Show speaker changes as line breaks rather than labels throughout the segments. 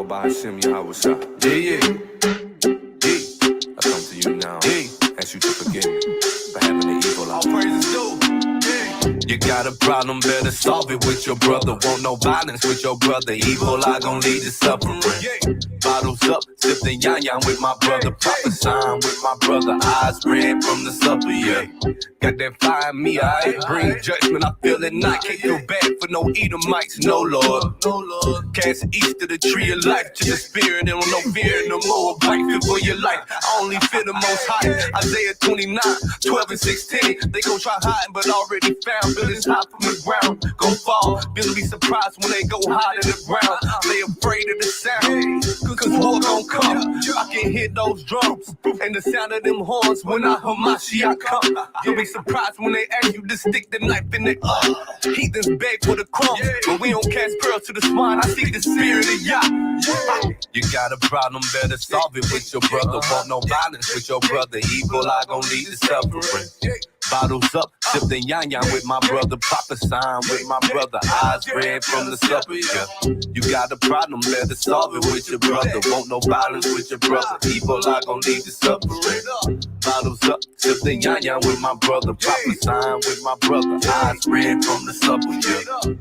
Ba'Hashem Yahawashah. Yeah. I come to you now. Ask you to forgive me for having the evil. All praises due. You got a problem, better solve it with your brother. Want no violence with your brother. Evil, I gon' lead to suffering. Bottles up, sipping yan with my brother. Prophesying with my brother. Eyes red from the supper, yeah. Got that fire in me, I bring judgment. I feel it not. Can't feel bad for no Edomites, no Lord. Cast east of the tree of life to the spirit. There no fear no more. Fight for your life. I only fear the most high. Isaiah 29, 12 and 16. They gon' try hiding, but already found. Buildings high from the ground. Gon' fall. Buildings be surprised when they go high to the ground. They afraid of the sound. Cause war gon' come. I can hear those drums and the sound of them horns when I hear Mashiach come. You'll be surprised when they ask you to stick the knife in it. Heathens beg for the crumbs, but we don't cast pearls to the swine. I see the spirit of Yah. You got a problem, better solve it with your brother. Want no violence with your brother. Evil, I gon' lead to suffering. Bottles up, sipping yan with my brother. Prophesying with my brother. Eyes red from the supper, yeah. You got a problem, better solve it with your brother. Want no violence with your brother. Evil, I gon' lead to suffering. Bottles up, sipping yan with my brother. Prophesying with my brother. Eyes red from the supper, yeah.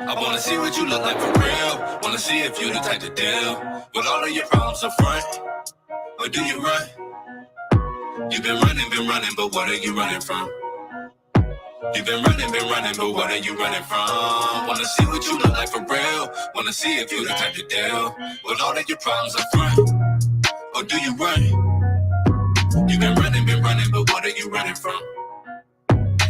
I wanna see what you look like for real. Wanna see if you the type to deal with all of your problems up front. Or do you run? You've been running, but what are you running from? You've been running, but what are you running from? Wanna see what you look like for real. Wanna see if you the type to deal with all of your problems up front. Or do you run? You've been running, but what are you running from?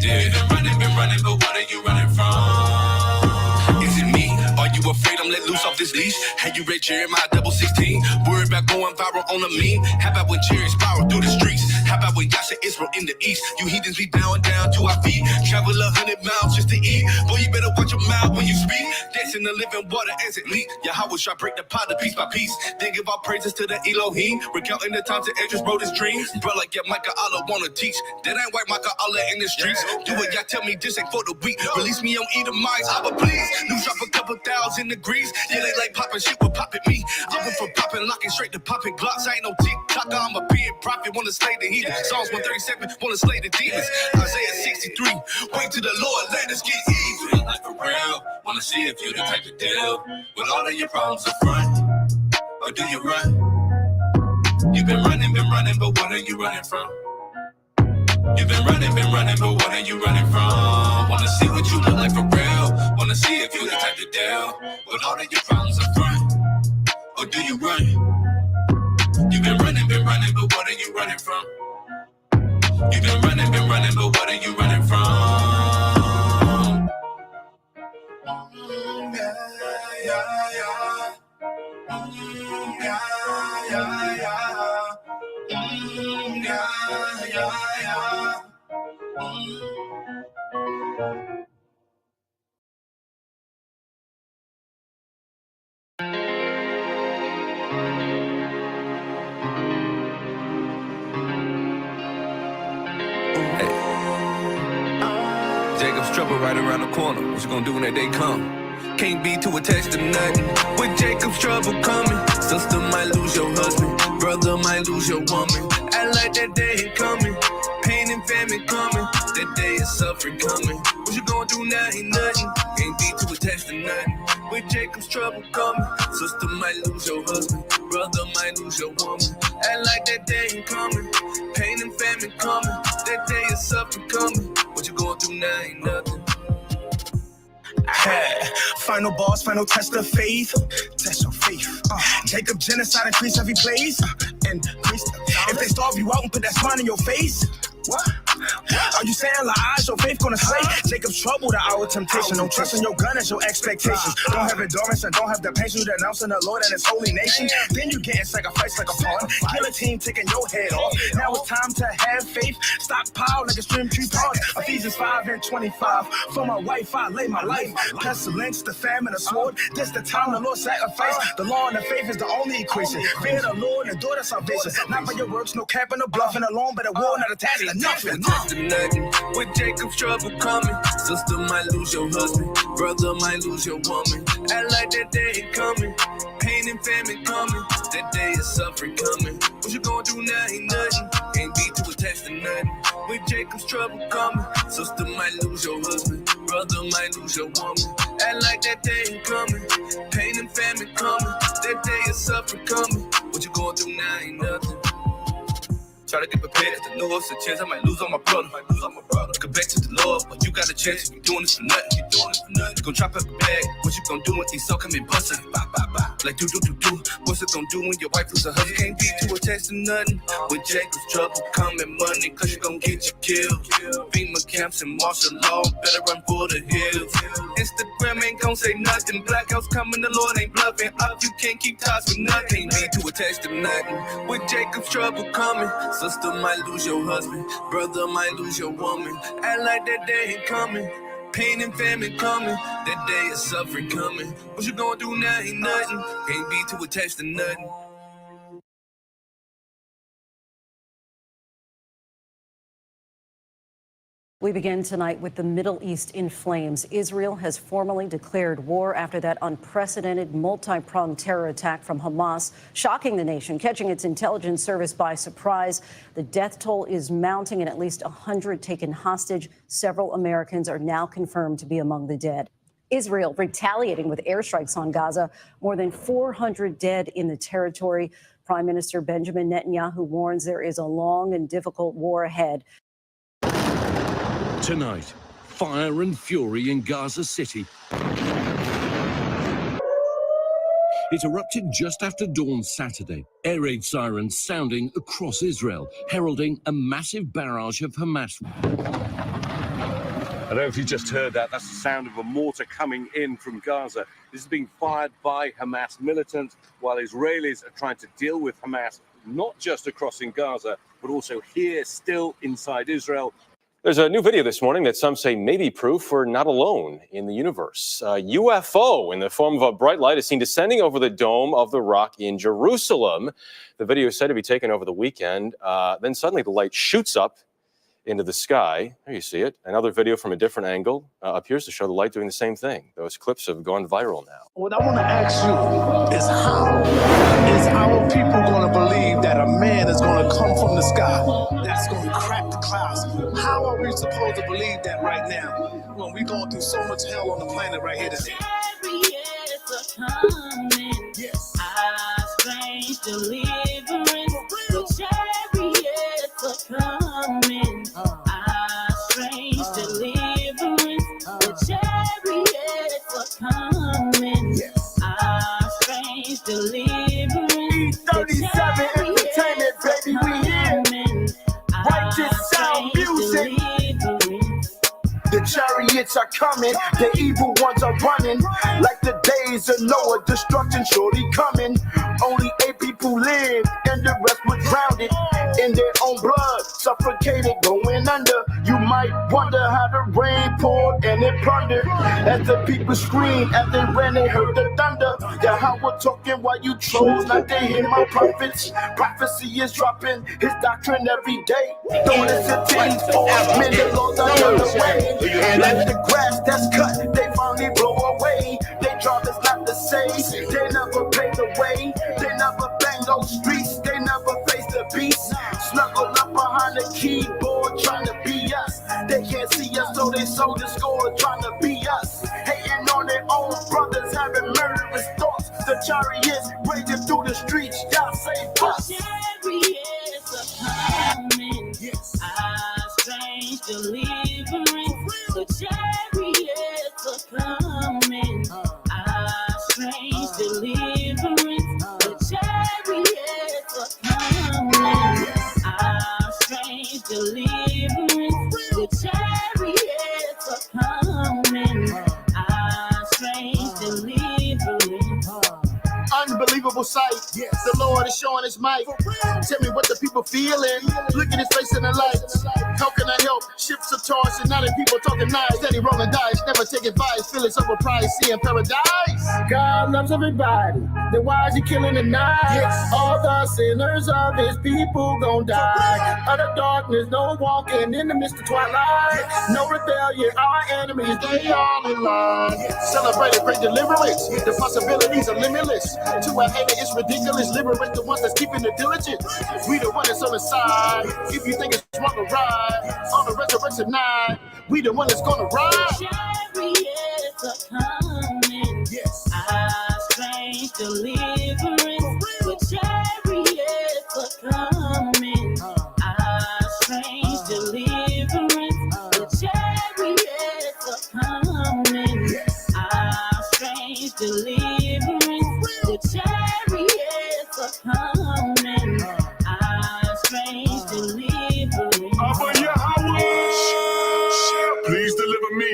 Yeah, you've been running, but what are you running from? Is it me? Are you afraid I'm let loose off this leash? Had you read Jeremiah 16? Worried about going viral on a meme? How about when Jerry spiral through the streets? How about when Yasha Israel in the east? You heathens be bowing down to our feet. Travel 100 miles just to eat. Boy, you better watch your mouth when you speak. Dancing the living water as it leak. Yahweh shall break the pot piece by piece. Then give our praises to the Elohim. Recounting the times that Edris wrote his dreams. Bro, like yeah, Micah Allah wanna teach. That ain't white Micah Allah in the streets. Do what y'all tell me, this ain't for the weak. Release me on Edomites, Abba please. News drop a couple 1,000 degrees. Yeah, they like popping shit with popping me. I went from popping, locking straight to popping glocks. I ain't no TikToker, I'm a being prophet. Wanna slay the heathen. Psalms 137, wanna slay the demons. Isaiah 63, wait till the Lord let us get even. Like for real, wanna see if you the type to deal with all of your problems up front. Or do you run? You've been running, but what are you running from? You've been running, but what are you running from? Wanna see what you look like for real. Wanna see if you the type to deal with all of your problems up front. Or do you run? You've been running, but what are you running from? You've been running, but what are you running from? Jacob's trouble right around the corner. What you gonna do when that day come? Can't be too attached to nothing. With Jacob's trouble coming, sister might lose your husband, brother might lose your woman. Act like that day ain't coming. Pain and famine coming. That day is suffering coming. What you gonna do now ain't nothing. Can't be too attached to nothing. With Jacob's trouble coming, sister might lose your husband, brother might lose your woman. Act like that day ain't coming. Pain and famine coming. That day is suffering coming. What you going through now ain't nothing.
Final boss, final test of faith. Test your faith. Jacob genocide, increase every place. Increase. If they starve you out and put that smile in your face. What? Are you saying lies? Your faith gonna slay? Jacob's trouble, the hour of temptation. Don't trust in your gun as your expectations. Don't have endurance and don't have the patience. You denouncing the Lord and his holy nation. Then you getting sacrificed like a pawn. Guillotine taking your head off. Now it's time to have faith. Stockpile like a stream tree pond. Ephesians 5:25. For my wife, I lay my life. Pestilence, the famine, the sword. This the time the Lord sacrificed. The law and the faith is the only equation. Fear the Lord and endure the salvation. Not by your works, no capping, no bluffing alone, but a war not attached to nothing.
With Jacob's trouble coming, sister might lose your husband, brother might lose your woman. Act like that day ain't coming, pain and famine coming, that day is suffering coming. What you gonna do now ain't nothing, can't be too attached to nothing. With Jacob's trouble coming, sister might lose your husband, brother might lose your woman. Act like that day ain't coming, pain and famine coming, that day is suffering coming. What you gonna do now ain't nothing. Try to get prepared at the Lord's a chance I might lose on my brother. Come back to the Lord, but you got a chance. You doing this for nothing. You gon' drop up a bag. What you gon' do when Esau come and bust it? Like do. What's it gon' do when your wife lose her husband? Can't be too attached to nothing. With Jacob's trouble coming money, cause you gon' get you killed. FEMA camps and martial law, better run for the hills. Instagram ain't gon' say nothing. Black house coming, the Lord ain't bluffing. Up, you can't keep ties with nothing. Be too attached to nothing. With Jacob's trouble coming, sister might lose your husband, brother might lose your woman. Act like that day ain't coming, pain and famine coming, that day is suffering coming. What you gonna do now ain't nothing, can't be too attached to nothing.
We begin tonight with the Middle East in flames. Israel has formally declared war after that unprecedented multi-pronged terror attack from Hamas, shocking the nation, catching its intelligence service by surprise. The death toll is mounting and at least 100 taken hostage. Several Americans are now confirmed to be among the dead. Israel retaliating with airstrikes on Gaza, more than 400 dead in the territory. Prime Minister Benjamin Netanyahu warns there is a long and difficult war ahead.
Tonight, fire and fury in Gaza City. It erupted just after dawn Saturday. Air raid sirens sounding across Israel, heralding a massive barrage of Hamas.
I don't know if you just heard that. That's the sound of a mortar coming in from Gaza. This is being fired by Hamas militants while Israelis are trying to deal with Hamas, not just across in Gaza, but also here, still inside Israel.
There's a new video this morning that some say may be proof we're not alone in the universe. A UFO in the form of a bright light is seen descending over the Dome of the Rock in Jerusalem. The video is said to be taken over the weekend. Then suddenly the light shoots up into the sky. There you see it. Another video from a different angle appears to show the light doing the same thing. Those clips have gone viral now.
What I want to ask you is how is our people going to believe that a man is going to come from the sky that's going to crack the clouds? How are we supposed to believe that right now when we're going through so much hell on the planet right here today?
Chariots are coming.
Yes.
Strange deliverance. The chariots are coming. Strange deliverance. The chariots are coming.
Yes.
Strange deliverance.
E37 Entertainment, baby, we here. Righteous sound music. The chariots are coming, the evil ones are running. Like the days of Noah, destruction surely coming. Only 8 people lived, and the rest were drowned in their own blood, suffocated, going under. You might wonder how the rain poured and it plundered. As the people screamed, as they ran, they heard the thunder. Yahweh talking while you chose not to hear my prophets. Prophecy is dropping his doctrine every day. Don't listen to these false men, the Lord's on the way. And like the grass that's cut, they finally blow away. They job is not to say, they never pay the way. They never bang those streets, they never face the beast. Snuggle up behind the keyboard trying to be us. They can't see us, so they sold the score trying to be us. Hating on their own brothers, having murderous thoughts. The chariots raging through the streets, y'all save us.
Chariots are coming.
Yes.
Strange deliverance. The chariots are coming. Strange deliverance. The chariots are coming. Strange deliverance.
beautiful sight. The Lord is showing his might. Tell me what the people feeling. Look at his face in the lights. How can I help? Ships are tossing, now the people talking nice. Steady rolling dice, never take advice. Feelings of a prize, seeing paradise. God loves everybody. Then why is he killing the night? All the sinners of his people gon' die. Utter darkness, no walking in the midst of twilight. No rebellion, our enemies, they all in line. Celebrate and pray deliverance. The possibilities are limitless. To a hater, it's ridiculous. Liberate the ones that's keeping the diligence. We the one that's on the side. If you think it's wrong to ride on the resurrection night, we the one that's gonna ride.
Chariots are coming. Our strange deliverance. The chariots are coming. Our strange deliverance. The chariots are coming. Our strange deliverance. The chariots are coming. Our strange deliverance.
Abba Yahweh, please deliver me.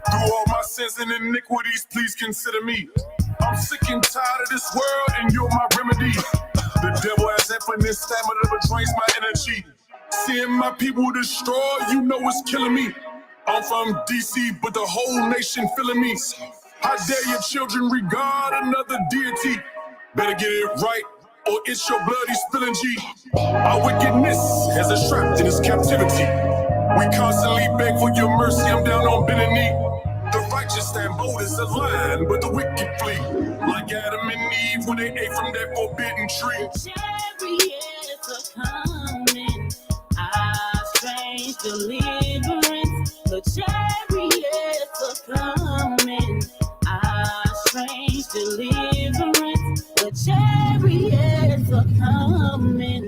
Through all my sins and iniquities, please consider me. I'm sick and tired of this world, and you're my remedy. The devil has infinite stamina, but drains my energy. Seeing my people destroyed, you know it's killing me. I'm from DC, but the whole nation feeling me. How dare your children regard another deity? Better get it right, or it's your bloody spilling G. Our wickedness has us trapped in this captivity. We constantly beg for your mercy, I'm down on bended knee. The righteous stand bold as a lion, but the wicked flee. Like Adam and Eve when they ate from that forbidden tree.
Chariots are coming. Our strange deliverance. The chariots are coming. Our strange deliverance. The chariots are coming.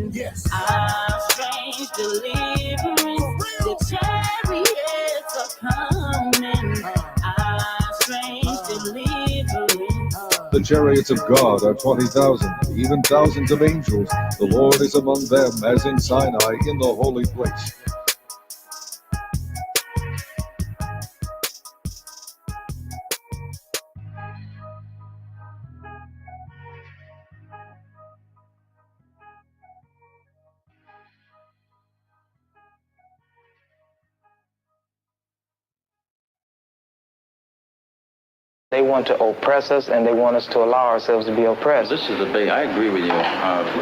Our strange deliverance. The chariots are coming. Our strange deliverance.
The chariots of God are 20,000, even thousands of angels. The Lord is among them, as in Sinai, in the holy place.
They want to oppress us, and they want us to allow ourselves to be oppressed.
This is the I agree with you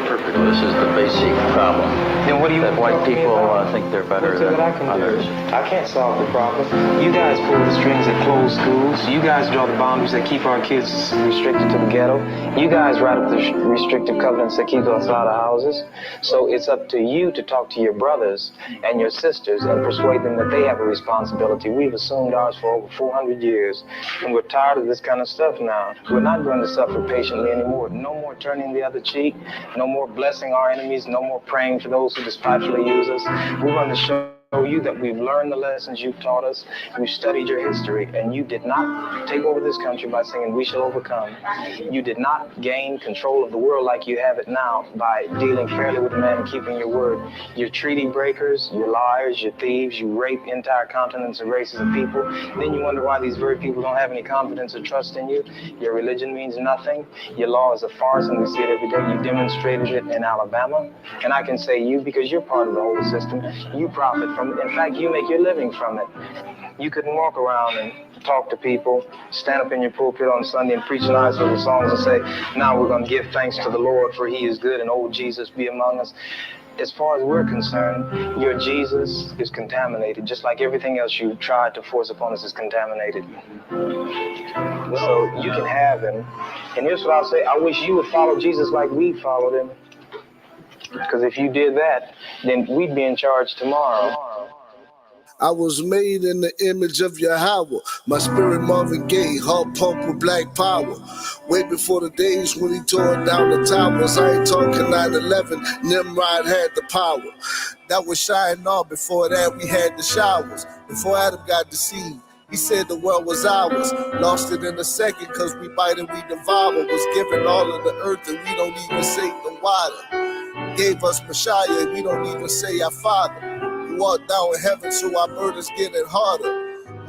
perfectly. This is the basic problem.
Then what do you
that white people think they're better than others?
I can't solve the problem. You guys pull the strings that close schools. You guys draw the boundaries that keep our kids restricted to the ghetto. You guys write up the restrictive covenants that keep us out of houses. So it's up to you to talk to your brothers and your sisters and persuade them that they have a responsibility. We've assumed ours for over 400 years, and we're tired of this kind of stuff now. We're not going to suffer patiently anymore. No more turning the other cheek. No more blessing our enemies. No more praying for those who despitefully use us. We're going to show you that we've learned the lessons you've taught us. We've studied your history, and you did not take over this country by singing "We Shall Overcome." You did not gain control of the world like you have it now by dealing fairly with man and keeping your word. You're treaty breakers, you're liars, you're thieves, you rape entire continents and races of people. Then you wonder why these very people don't have any confidence or trust in you. Your religion means nothing. Your law is a farce, and we see it every day. You demonstrated it in Alabama, and I can say you, because you're part of the whole system, you profit from it. In fact, you make your living from it. You couldn't walk around and talk to people, stand up in your pulpit on Sunday and preach nice little songs and say, now we're going to give thanks to the Lord for he is good and old Jesus be among us. As far as we're concerned, your Jesus is contaminated, just like everything else you tried to force upon us is contaminated. So you can have him. And here's what I'll say, I wish you would follow Jesus like we followed him. Because if you did that, then we'd be in charge tomorrow.
I was made in the image of Yahweh. My spirit Marvin Gaye, heart pumped with black power. Way before the days when he tore down the towers. I ain't talking 9/11, Nimrod had the power. That was Shinar. Before that we had the showers. Before Adam got deceived, he said the world was ours. Lost it in a second cause we bite and we devour. Was given all of the earth and we don't even say the water. Gave us Messiah and we don't even say our Father. Who art thou in heaven, so our burdens getting harder.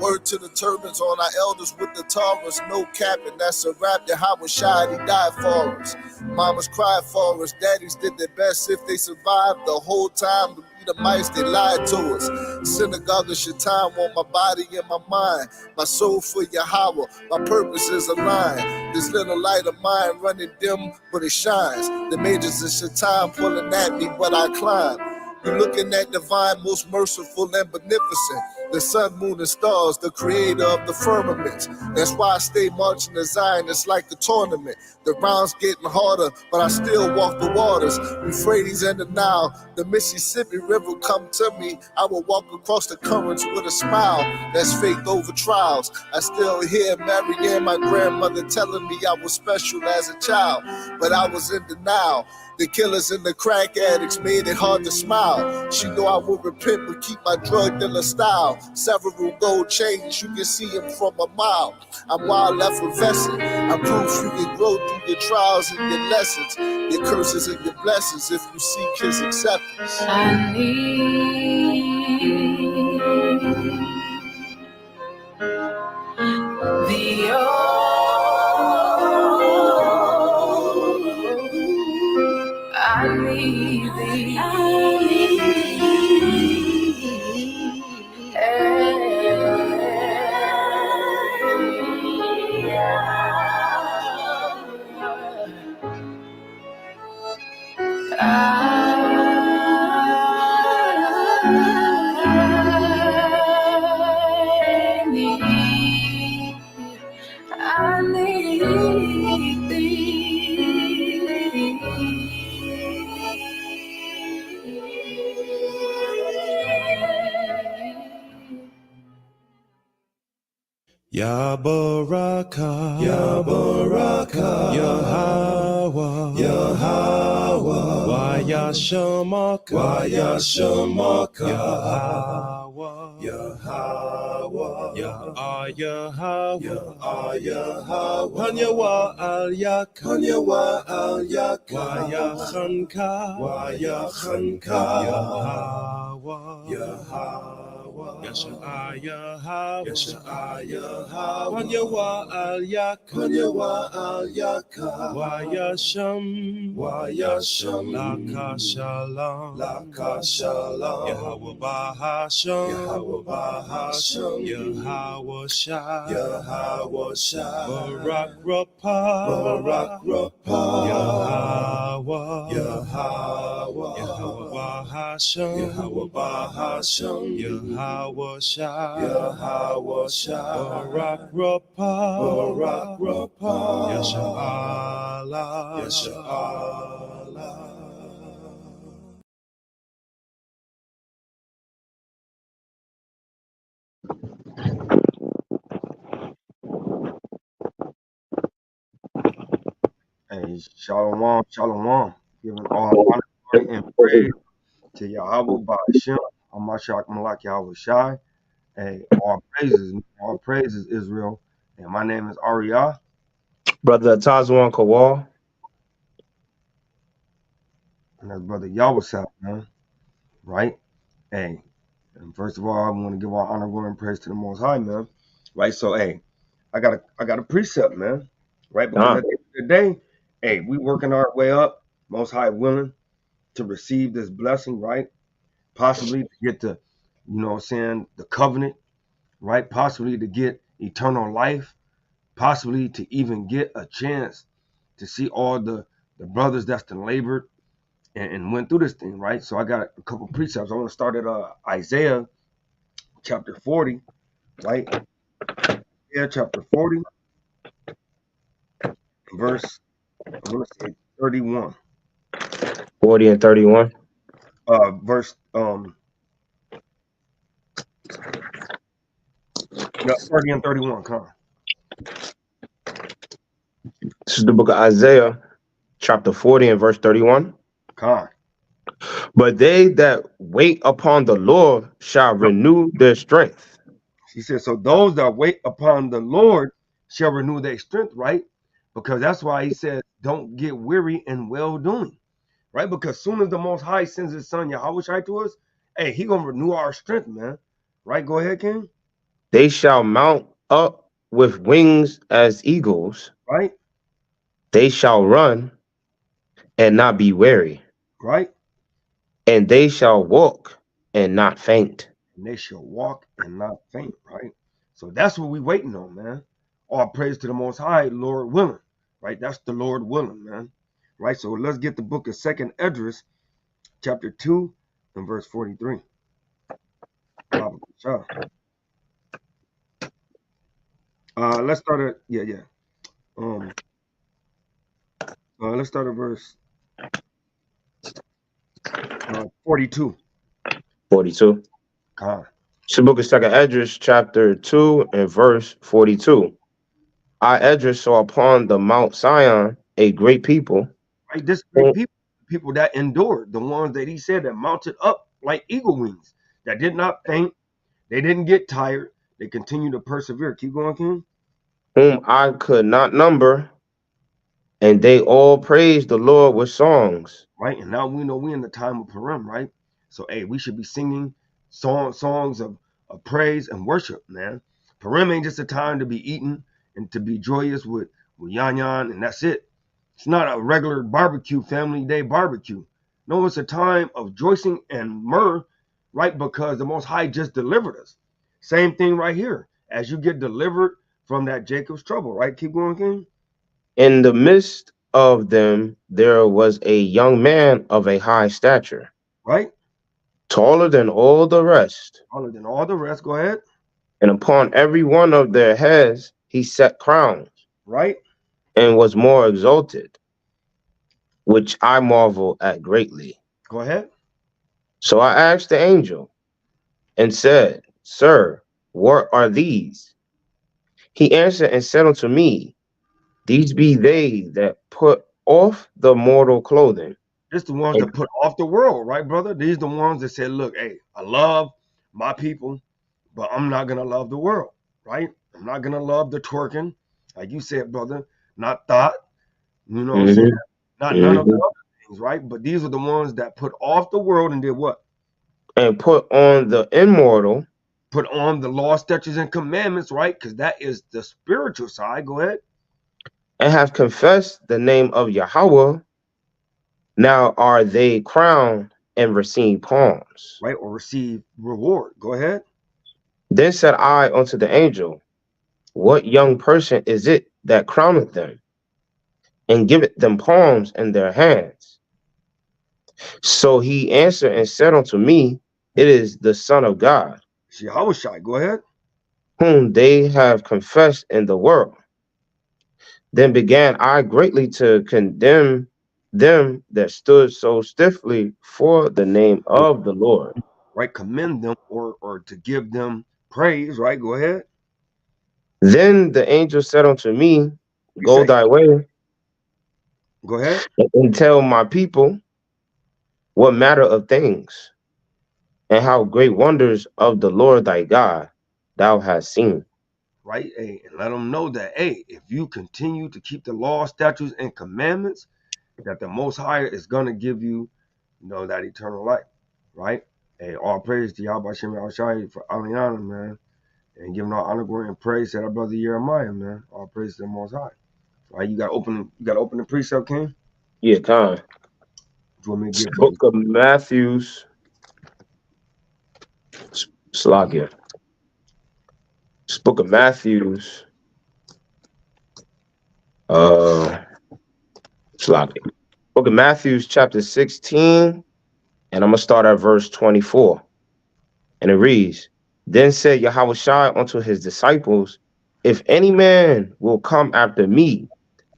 Word to the turbans on our elders with the Taurus, no capping, that's a rap that Howard shied, he died for us. Mamas cried for us, daddies did their best if they survived the whole time. To be the mice, they lied to us. Synagogue of Shaitan want my body and my mind, my soul for Yahweh, my purpose is aligned. This little light of mine running dim, but it shines. The majors of Shaitan pulling at me, but I climb. You're looking at divine, most merciful and beneficent. The sun, moon, and stars, the creator of the firmaments. That's why I stay marching to Zion, it's like the tournament. The rounds getting harder, but I still walk the waters. Euphrates and the Nile, the Mississippi River come to me. I will walk across the currents with a smile. That's faith over trials. I still hear Mary and my grandmother telling me I was special as a child, but I was in denial. The killers and the crack addicts made it hard to smile. She knew I would repent but keep my drug dealer style. Several gold chains, you can see them from a mile. I'm wild effervescent. I'm proof you can grow through your trials and your lessons, your curses and your blessings if you seek his acceptance.
I need the I need thee. I need thee.
Ya Baraka, Ya Baraka, Yahweh, Yahweh, Waya Shamaka, Waya Shamaka, Yahweh, Yahweh, Yahweh, Yahweh, Hanyawa Al Yak, Hanyawa Al Yak, Waya Khanka, Waya Khanka, Yahweh, Yahweh. Yasha'aya, Yasha'aya, Wanyawa al Yak, Wanyawa al Yak, Wayasham, Wayasham, Laka Shalom, Laka Shalom, Yahweh Bahasham, Yahweh Bahasham, Yahweh Shai, Yahweh Shai, Barak Rapah, Barak Rapah, Yahweh, Yahweh, Yahweh Bahasham, Yahweh Bahasham, Yahweh Shai, Yahweh Shai, Barak Rapah, Barak Rapah, Yasha'Allah, Yasha'Allah.
Hey, Shalom, Shalom. Giving all honor, glory, and praise to Yahweh Ba'ashem, Amashak Malak Yahweh Shai. Hey, all praises, Israel. And my name is Ariyah.
Brother Tazwan Kawal.
And that's Brother Yahweh, man. Right? Hey, and first of all, I want to give all honor, glory, and praise to the Most High, man. Right? So, hey, I got a precept, man. Right? Because at the end of the day, hey, we working our way up, Most High willing to receive this blessing, right? Possibly to get the, the covenant, right? Possibly to get eternal life, possibly to even get a chance to see all the brothers that's been labored and went through this thing, right? So I got a couple precepts. I want to start at Isaiah chapter 40, right? Isaiah chapter 40, verse, I'm going to say 31.
40 and 31.
Verse, 30 and 31, come on.
This is the book of Isaiah, chapter 40 and verse 31.
Come on.
But they that wait upon the Lord shall renew their strength.
He says, so those that wait upon the Lord shall renew their strength, right? Because that's why he said, don't get weary in well-doing, right? Because soon as the Most High sends his son Yahweh Shai to us, hey, he gonna renew our strength, man. Right? Go ahead, King.
They shall mount up with wings as eagles.
Right?
They shall run and not be weary.
Right?
And they shall walk and not faint.
And they shall walk and not faint, right? So that's what we waiting on, man. All praise to the Most High, Lord willing, right? That's the Lord willing, man, right? So let's get the book of 2nd Esdras, chapter 2 and verse 43. Let's start at let's start at verse 42.
42. It's the book of 2nd Esdras, chapter 2 and verse 42. I, Esdras, saw upon the Mount Sion a great people.
Right, this great people that endured, the ones that he said that mounted up like eagle wings, that did not faint, they didn't get tired, they continue to persevere. Keep going, King.
Whom I could not number, and they all praised the Lord with songs.
Right, and now we know we're in the time of Purim, right? So, hey, we should be singing songs of praise and worship, man. Purim ain't just a time to be eating and to be joyous with yan and that's it. It's not a regular barbecue, family day barbecue. No, it's a time of rejoicing and myrrh, right? Because the Most High just delivered us. Same thing right here. As you get delivered from that Jacob's trouble, right? Keep going, King.
In the midst of them, there was a young man of a high stature.
Right?
Taller than all the rest.
Taller than all the rest. Go ahead.
And upon every one of their heads, he set crowns.
Right?
And was more exalted, which I marvel at greatly.
Go ahead.
So I asked the angel and said, Sir, what are these? He answered and said unto me, These be they that put off the mortal clothing.
It's the ones that put off the world, right, brother? These the ones that said, look, hey, I love my people, but I'm not going to love the world, right? I'm not going to love the twerking, like you said, brother. Not thought, you know what I'm saying? Not none of the other things, right? But these are the ones that put off the world and did what?
And put on the immortal.
Put on the law, statutes, and commandments, right? Because that is the spiritual side. Go ahead.
And have confessed the name of Yahweh. Now are they crowned and receive palms.
Right, or receive reward. Go ahead.
Then said I unto the angel, What young person is it that crowneth them, and giveth them palms in their hands? So he answered and said unto me, It is the Son of God.
Yahushua, go ahead.
Whom they have confessed in the world. Then began I greatly to condemn them that stood so stiffly for the name of the Lord.
Right, commend them or to give them praise, right? Go ahead.
Then the angel said unto me, Go thy way.
Go ahead.
And tell my people what matter of things, and how great wonders of the Lord thy God thou hast seen.
Right, hey, and let them know that, hey, if you continue to keep the law, statutes, and commandments, that the Most High is going to give you, that eternal life, right? Hey, all praise to Yahweh Shem Yahushai for Aliana, man, and giving all honor, glory, and praise to our brother Jeremiah, man. All praise to the Most High. Right, you got to open the precept, King.
Yeah, Con.
Do you want me to give
Book of Matthew's. Slakia. Book of Matthew's. Slakia. Book of Matthew's, chapter 16, and I'm gonna start at verse 24. And it reads, Then said Yahushua unto his disciples, If any man will come after me,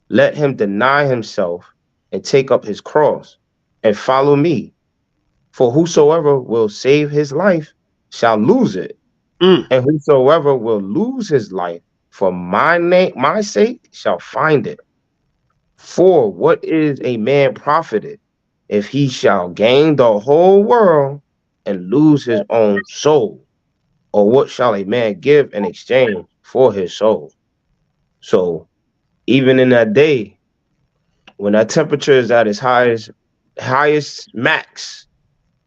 let him deny himself and take up his cross and follow me. For whosoever will save his life shall lose it. And whosoever will lose his life for my sake shall find it. For what is a man profited if he shall gain the whole world and lose his own soul? Or what shall a man give in exchange for his soul? So even in that day, when that temperature is at its highest max,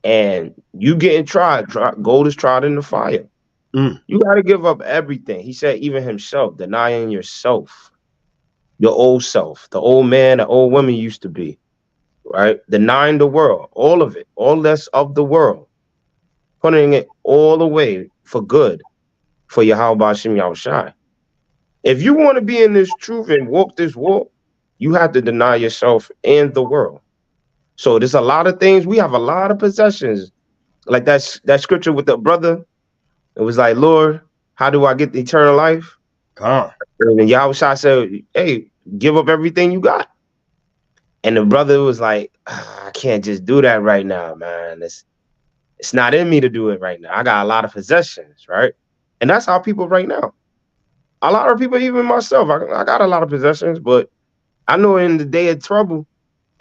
and you getting tried, gold is tried in the fire. You got to give up everything. He said, even himself, denying yourself, your old self, the old man, the old woman you used to be, right? Denying the world, all of it, all that's of the world, putting it all away for good for Yahweh Hashem Yahushai. If you want to be in this truth and walk this walk, you have to deny yourself and the world. So there's a lot of things. We have a lot of possessions. Like that scripture with the brother. It was like, Lord, how do I get the eternal life?
Come.
And then Yahushua said, hey, give up everything you got. And the brother was like, I can't just do that right now, man. It's not in me to do it right now. I got a lot of possessions, right? And that's how people right now. A lot of people, even myself, I got a lot of possessions, but I know in the day of trouble,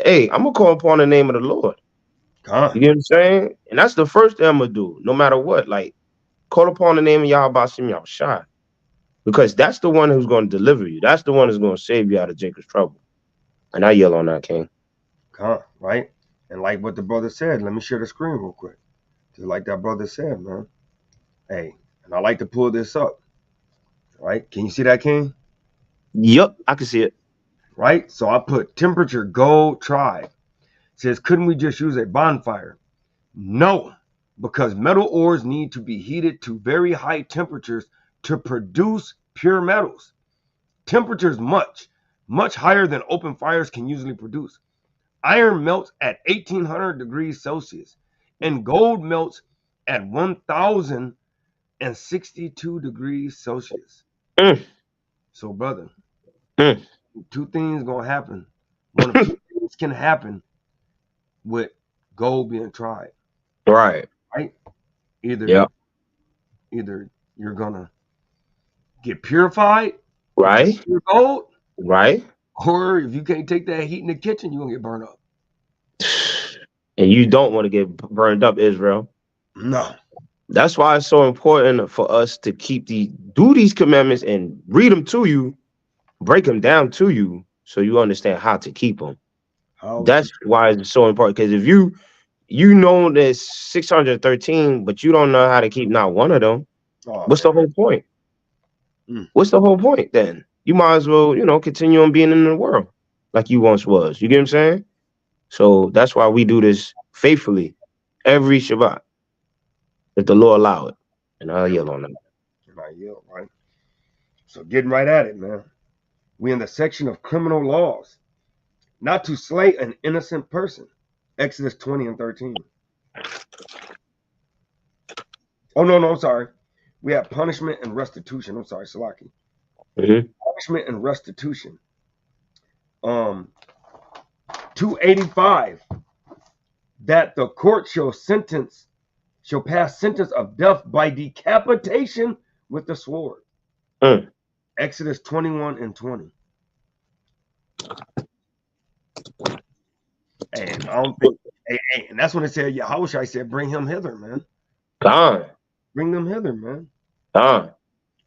hey, I'm gonna call upon the name of the Lord. You get what I'm saying? And that's the first thing I'm gonna do, no matter what. Like, call upon the name of Yahweh Shem Yahushai. Because that's the one who's going to deliver you. That's the one who's going to save you out of Jacob's trouble. And I yell on that, King.
Right? And like what the brother said, let me share the screen real quick. Just like that brother said, man. Hey, and I like to pull this up. Right? Can you see that, King?
Yep, I can see it.
Right? So I put temperature gold tribe. It says, couldn't we just use a bonfire? No, because metal ores need to be heated to very high temperatures to produce pure metals. Temperatures much higher than open fires can usually produce. Iron melts at 1800 degrees Celsius, and gold melts at 1062 degrees Celsius. So, brother, two things gonna happen. One of two things can happen with gold being tried.
Right.
Either you're gonna get purified,
right?
Pure gold,
right?
Or if you can't take that heat in the kitchen, you're gonna get burned up.
And you don't want to get burned up, Israel.
No.
That's why it's so important for us to do these commandments and read them to you, break them down to you, so you understand how to keep them. That's why it's so important. Because if you know there's 613, but you don't know how to keep not one of them, what's the whole point? What's the whole point then? You might as well, continue on being in the world like you once was. You get what I'm saying? So that's why we do this faithfully every Shabbat, if the Lord allow it. And I'll yell on that.
And I yell, right? So getting right at it, man. We in the section of criminal laws. Not to slay an innocent person. Exodus 20 and 13. Oh, no, I'm sorry. We have punishment and restitution. I'm sorry, Salaki. Punishment and restitution. 285. That the court shall pass sentence of death by decapitation with the sword. Exodus 21 and 20. And I don't think, and that's when it said, Yahushua said, bring him hither, man. Bring them hither, man.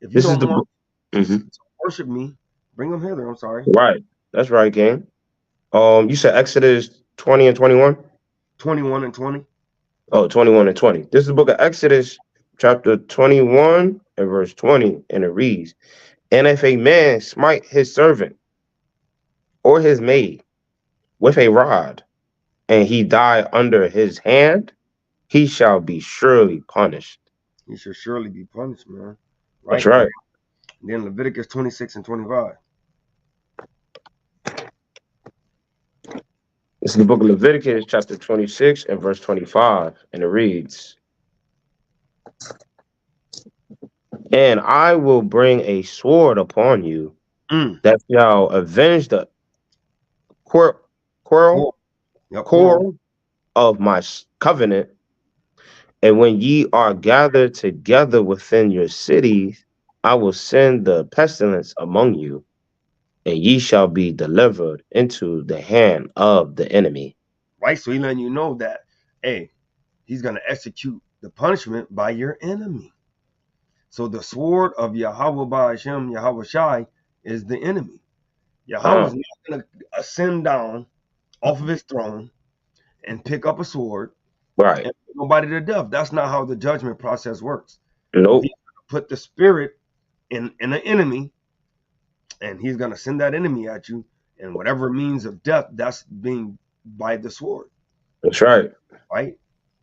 If you don't want to worship me, bring them hither. I'm sorry.
Right. That's right, King. You said Exodus 20 and 21?
21 and 20.
Oh, 21 and 20. This is the book of Exodus, chapter 21 and verse 20, and it reads, and if a man smite his servant or his maid with a rod, and he die under his hand, he shall be surely punished.
He shall surely be punished, man. Right?
That's right.
And then Leviticus 26 and 25.
This is the book of Leviticus, chapter 26 and verse 25, and it reads, and I will bring a sword upon you that shall avenge the quarrel of my covenant. And when ye are gathered together within your cities, I will send the pestilence among you, and ye shall be delivered into the hand of the enemy.
Right? So he's letting you know that, hey, he's going to execute the punishment by your enemy. So the sword of Yahweh Ba'ashem, Yahweh Shai, is the enemy. Yahweh is not going to ascend down off of his throne and pick up a sword
and
put nobody to death. That's not how the judgment process works.
Nope.
He's going put the spirit in an enemy, and he's gonna send that enemy at you, and whatever means of death, that's being by the sword.
That's right.
Right?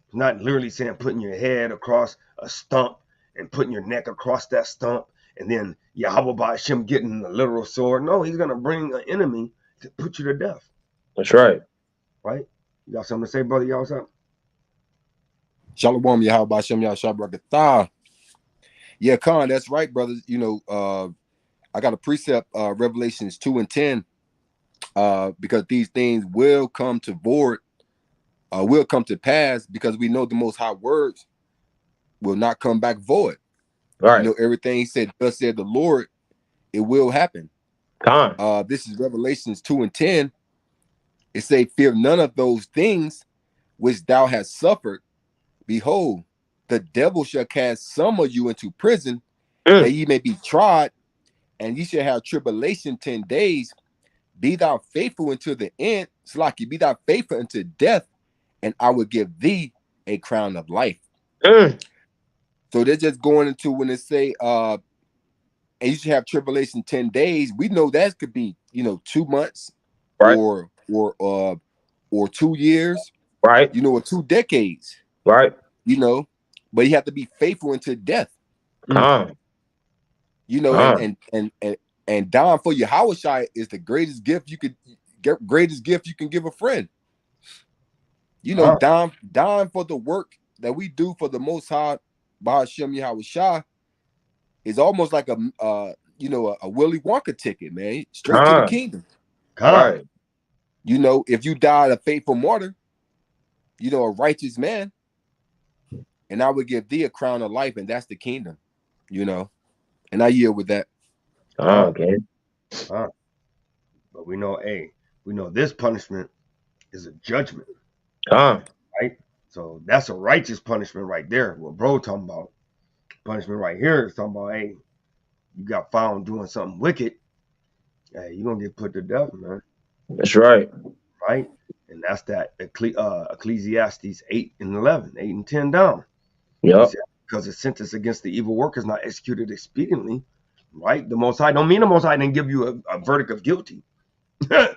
It's not literally saying putting your head across a stump and putting your neck across that stump, and then Yahweh by Hashem getting the literal sword. No, he's gonna bring an enemy to put you to death.
That's right.
Right? You got something to say, brother? Y'all something?
Shalom, Yahweh Bashem, Yahshua Barakatah. Yeah, Khan, that's right, brothers. You know, I got a precept, Revelations 2 and 10, because these things will come to void, will come to pass, because we know the Most High words will not come back void.
Right.
You know, everything he said, thus said the Lord, it will happen.
Khan.
This is Revelations 2 and 10. It say, fear none of those things which thou hast suffered. Behold, the devil shall cast some of you into prison, that ye may be tried, and ye shall have tribulation 10 days. Be thou faithful until the end. Slaki, be thou faithful unto death, and I will give thee a crown of life. So they're just going into when they say, and you should have tribulation 10 days. We know that could be, 2 months,
right,
or 2 years,
right,
or 2 decades,
right,
but you have to be faithful unto death.
Khan.
And dying for Yahushua is the greatest gift you can give a friend. Dying for the work that we do for the Most High, Ba'ashem Yahushua, is almost like a Willy Wonka ticket, man, straight to the kingdom.
Right.
If you died a faithful martyr, a righteous man, and I would give thee a crown of life, and that's the kingdom, and I yield with that.
Okay.
But we know this punishment is a judgment. Right? So that's a righteous punishment right there. What bro talking about. Punishment right here is talking about, hey, you got found doing something wicked. Hey, you're gonna get put to death, man.
That's right.
Right? And that's that Ecclesiastes 8 and 11, 8 and 10 down.
Yep.
Because the sentence against the evil work is not executed expediently. Right? The Most High don't mean the Most High didn't give you a verdict of guilty.
Right.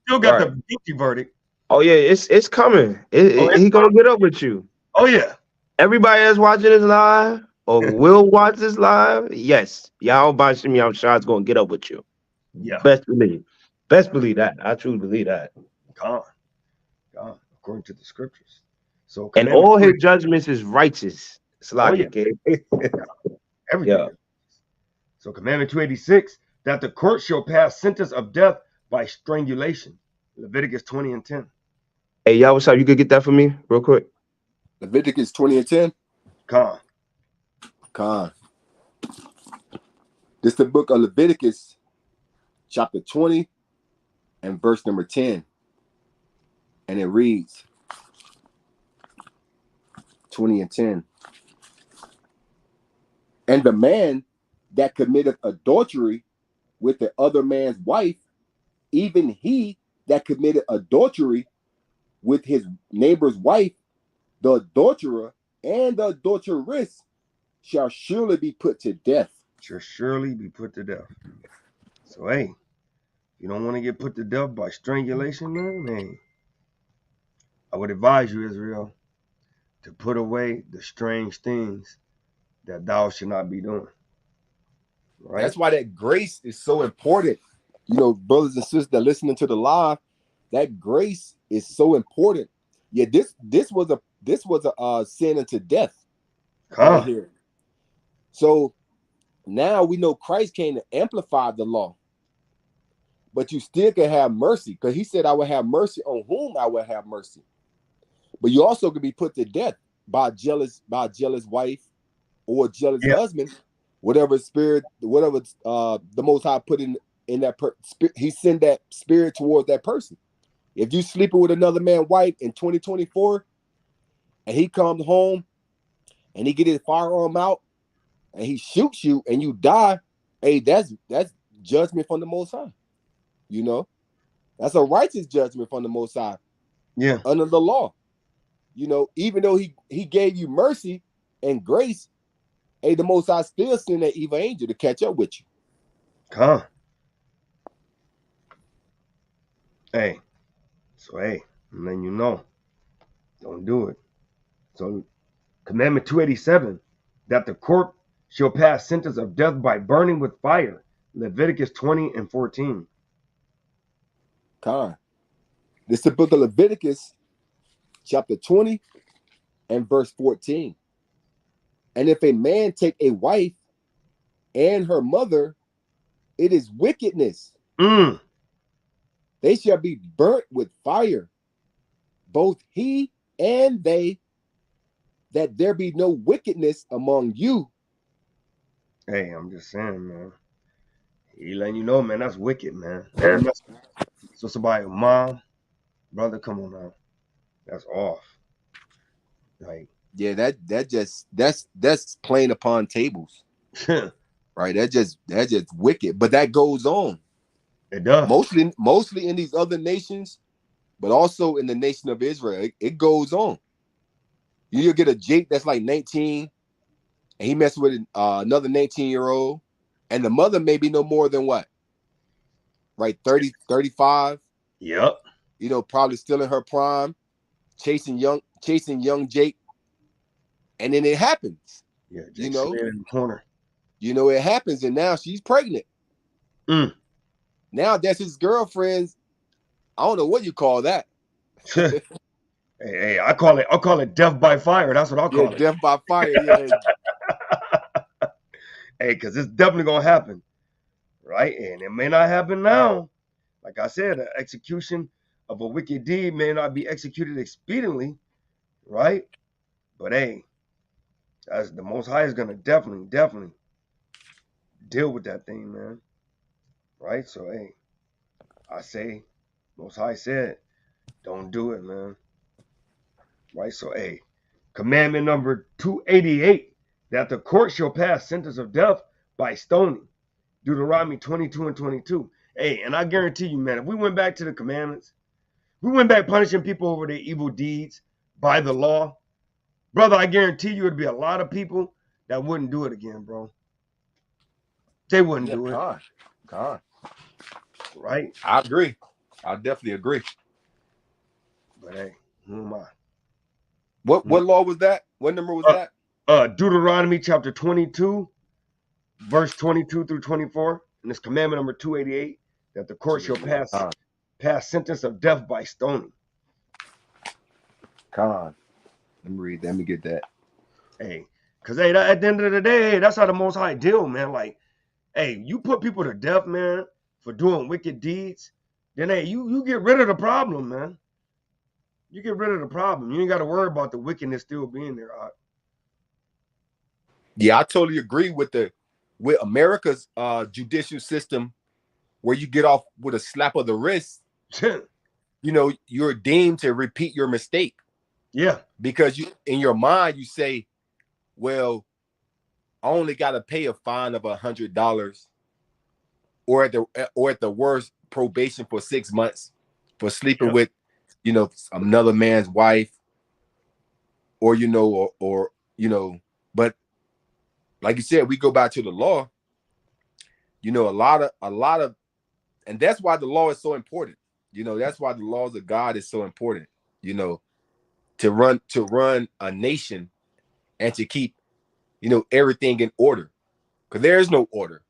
Still got the guilty verdict.
Oh yeah, it's coming. He gonna get up with you.
Oh yeah.
Everybody that's watching this live or will watch this live, yes, y'all Bashim Yahshua is gonna get up with you.
Yeah.
Best believe that. I truly believe that.
God, according to the scriptures. So
and all his judgments is righteous. It's like
everything. Yeah. So commandment 286, that the court shall pass sentence of death by strangulation. Leviticus 20 and 10.
Hey, y'all, what's up? You could get that for me real quick?
Leviticus 20 and 10.
Khan.
This is the book of Leviticus, chapter 20 and verse number 10. And it reads 20 and 10. And the man that committeth adultery with the other man's wife, even he that committed adultery with his neighbor's wife, the adulterer and the adulteress shall surely be put to death.
Shall surely be put to death. So hey, you don't want to get put to death by strangulation, man. I would advise you, Israel, to put away the strange things that thou should not be doing. Right?
That's why that grace is so important. Brothers and sisters that listening to the live, that grace is so important. Yeah, this was a sin unto death right here. So now we know Christ came to amplify the law, but you still can have mercy, because he said, I will have mercy on whom I will have mercy. But you also can be put to death by a jealous wife or a jealous husband, whatever spirit, whatever the Most High put in that he sent that spirit towards that person. If you sleeping with another man's wife in 2024, and he comes home and he get his firearm out and he shoots you and you die, hey, that's judgment from the Most High. That's a righteous judgment from the Most High.
Yeah.
Under the law. Even though he gave you mercy and grace, Hey, the Most High still send that evil angel to catch up with you.
Come. Hey. So hey, I'm letting you know. Don't do it. So Commandment 287, that the court shall pass sentence of death by burning with fire. Leviticus 20 and 14.
Con. This is the book of Leviticus, chapter 20 and verse 14. And if a man take a wife and her mother, it is wickedness. They shall be burnt with fire, both he and they, that there be no wickedness among you.
Hey, I'm just saying, man. He letting you know, man, that's wicked, man. You mess with somebody, mom, brother, come on now. That's off. Like,
yeah, that's plain upon tables. Right? That's just wicked. But that goes on.
It does.
Mostly in these other nations, but also in the nation of Israel. It goes on. You'll get a Jake that's like 19, and he messes with another 19-year-old, and the mother may be no more than what? Right, 30, 35.
Yep.
Probably still in her prime, chasing young Jake. And then it happens.
Yeah, Jake's in the corner.
It happens, and now she's pregnant. Now that's his girlfriend's. I don't know what you call that.
Hey, I'll call it death by fire. That's what I'll call it.
Death by fire, yeah.
Hey, because it's definitely gonna happen. Right? And it may not happen now. Like I said, the execution of a wicked deed may not be executed expediently, right? But hey, that's the Most High is gonna definitely deal with that thing, man. Right? So hey, I say, Most High said, don't do it, man. Right? So hey, commandment number 288, that the court shall pass sentence of death by stoning. Deuteronomy 22 and 22. Hey, and I guarantee you, man, if we went back to the commandments, we went back punishing people over their evil deeds by the law, brother, I guarantee you it'd be a lot of people that wouldn't do it again, bro. They wouldn't do it.
God.
Right?
I agree. I definitely agree.
But hey, who am I?
What law was that? What number was that?
Deuteronomy chapter 22, verse 22 through 24. And it's commandment number 288, that the court shall pass sentence of death by stoning.
Con. Let me read that. Let me get that.
Hey, because hey, at the end of the day, hey, that's how the Most High deal, man. Like, hey, you put people to death, man, for doing wicked deeds, then hey, you get rid of the problem, man. You get rid of the problem. You ain't got to worry about the wickedness still being there.
Yeah, I totally agree with America's judicial system, where you get off with a slap of the wrist. You're deemed to repeat your mistake.
Yeah.
Because you, in your mind, you say, well, I only got to pay a fine of $100, or at the worst, probation for 6 months for sleeping with, another man's wife, or but like you said, we go back to the law. A lot of, and that's why the law is so important. That's why the laws of God is so important. To run a nation and to keep, everything in order, because there is no order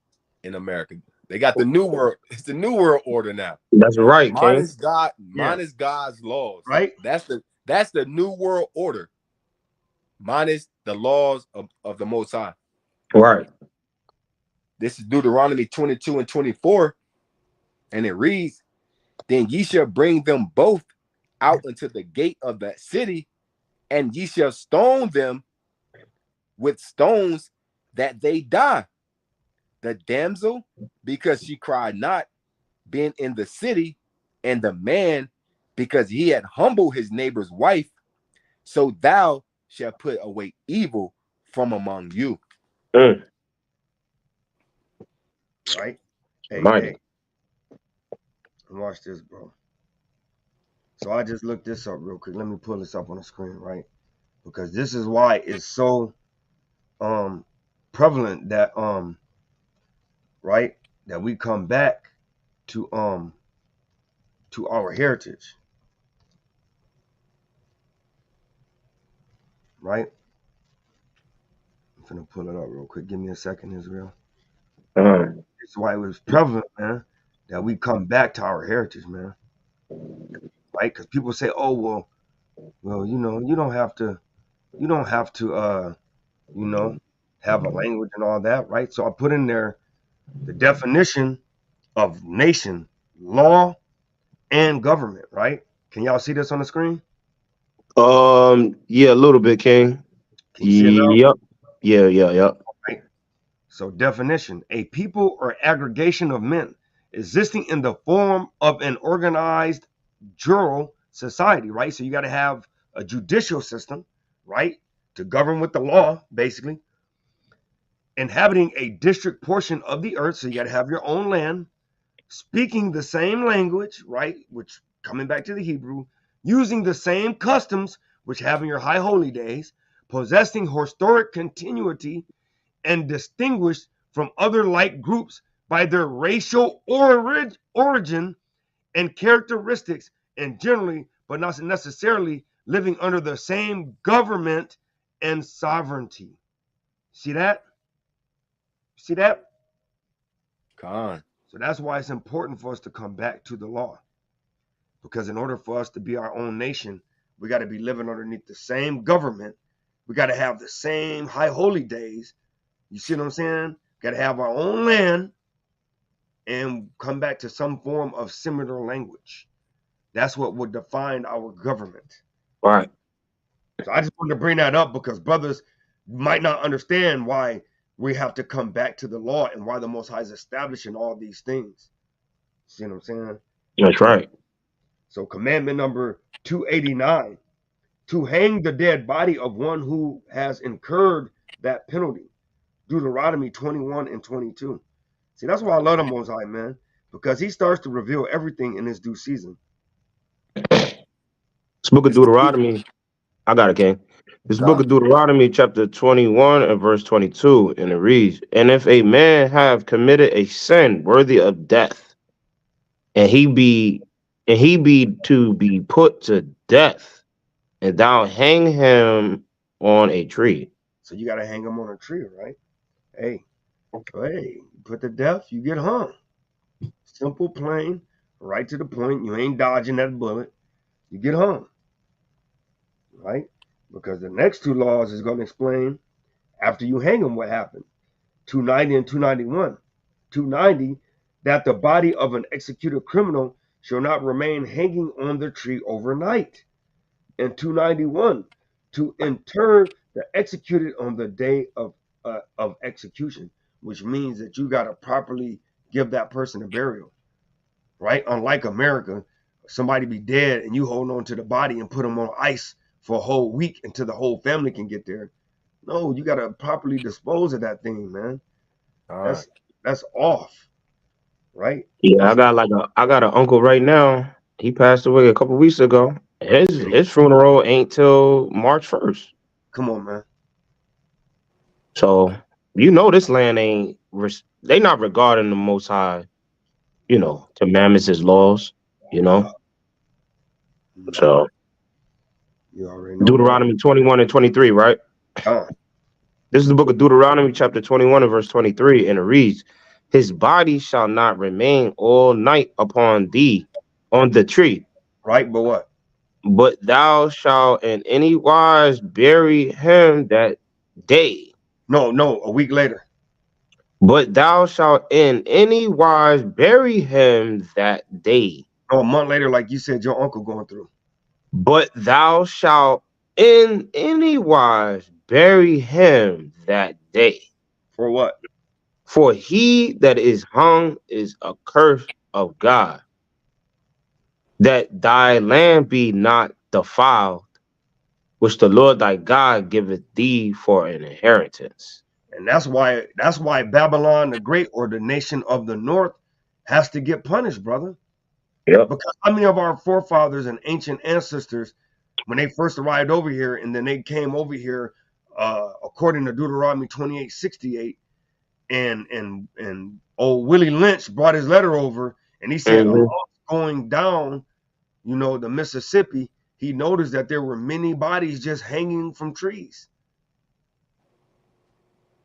in America. They got the new world. It's the new world order now.
That's right,
Mine
King.
is God. Mine is God's laws.
Right.
That's the new world order. Mine is the laws of the Most High.
Right.
This is Deuteronomy 22 and 24, and it reads, "Then ye shall bring them both out into the gate of that city, and ye shall stone them with stones that they die. The damsel, because she cried not, being in the city, and the man, because he had humbled his neighbor's wife. So thou shalt put away evil from among you."
Right? Hey,
Mighty.
hey. Watch this, bro. So I just looked this up real quick. Let me pull this up on the screen, right? Because this is why it's so prevalent that right, that we come back to our heritage, right? I'm gonna pull it up real quick. Give me a second, Israel. That's why it was prevalent, man, that we come back to our heritage, man. Right? Because people say, "Oh, well, you know, you don't have to, you know, have a language and all that, right?" So I put in there the definition of nation, law, and government, right? Can y'all see this on the screen?
Yeah, a little bit, King.
Can you see it now?
Yep. Yeah.
Right. So definition: a people or aggregation of men existing in the form of an organized jural society, right? So you got to have a judicial system, right, to govern with the law, basically. Inhabiting a district portion of the earth, so you got to have your own land, speaking the same language, right, which coming back to the Hebrew, using the same customs, which having your high holy days, possessing historic continuity, and distinguished from other like groups by their racial origin and characteristics, and generally, but not necessarily, living under the same government and sovereignty. See that? See that?
Con.
So that's why it's important for us to come back to the law. Because in order for us to be our own nation, we got to be living underneath the same government. We got to have the same high holy days. You see what I'm saying? Got to have our own land and come back to some form of similar language. That's what would define our government.
Right.
So I just wanted to bring that up because brothers might not understand why we have to come back to the law and why the Most High is establishing all these things. See what I'm saying?
That's right.
So commandment number 289, to hang the dead body of one who has incurred that penalty. Deuteronomy 21 and 22. See, that's why I love the Most High, man, because he starts to reveal everything in his due season.
This book of Deuteronomy, I got it, King. This book of Deuteronomy, chapter 21 and verse 22, and it reads, "And if a man have committed a sin worthy of death, and he be to be put to death, and thou hang him on a tree."
So you got to hang him on a tree, right? Hey, put to death, you get hung. Simple, plain, right to the point. You ain't dodging that bullet. You get hung, right? Because the next two laws is going to explain after you hang him what happened. 290 and 291. 290, that the body of an executed criminal shall not remain hanging on the tree overnight. And 291, to inter the executed on the day of execution, which means that you got to properly give that person a burial, right? Unlike America, somebody be dead and you hold on to the body and put them on ice for a whole week until the whole family can get there. No, you got to properly dispose of that thing, man. That's off, right?
Yeah, I got an uncle right now. He passed away a couple weeks ago. His funeral ain't till March 1st.
Come on, man.
So this land ain't they not regarding the Most High, commandments as laws, So
you already know.
Deuteronomy 21 and 23, right? This is the book of Deuteronomy, chapter 21 and verse 23, and it reads, "His body shall not remain all night upon thee on the tree."
Right, but what?
"But thou shalt in any wise bury him that day."
No, a week later.
"But thou shalt in any wise bury him that day."
No, a month later, like you said, your uncle going through.
"But thou shalt in any wise bury him that day."
For what?
"For he that is hung is a curse of God, that thy land be not defiled, which the Lord thy God giveth thee for an inheritance."
And that's why Babylon the Great, or the nation of the north, has to get punished, brother.
Yep.
Because how many of our forefathers and ancient ancestors, when they first arrived over here and then they came over here according to Deuteronomy 28:68, and old Willie Lynch brought his letter over, and he said, amongst going down, the Mississippi, he noticed that there were many bodies just hanging from trees.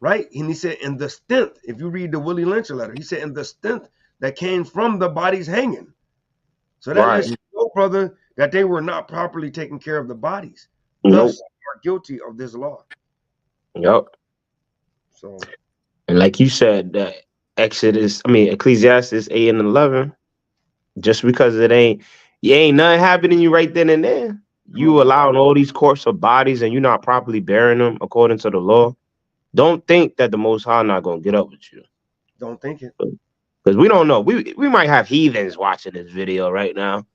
Right? And he said, in the stint, if you read the Willie Lynch letter, he said, in the stint that came from the bodies hanging. So that lets you know, brother, that they were not properly taking care of the bodies. Thus, are guilty of this law.
Yep.
So,
and like you said, that Ecclesiastes 8 and 11, just because you ain't nothing happening to you right then and there. You allowing all these corpses of bodies and you're not properly burying them according to the law. Don't think that the Most High not gonna get up with you.
Don't think it.
Because we don't know. We might have heathens watching this video right now.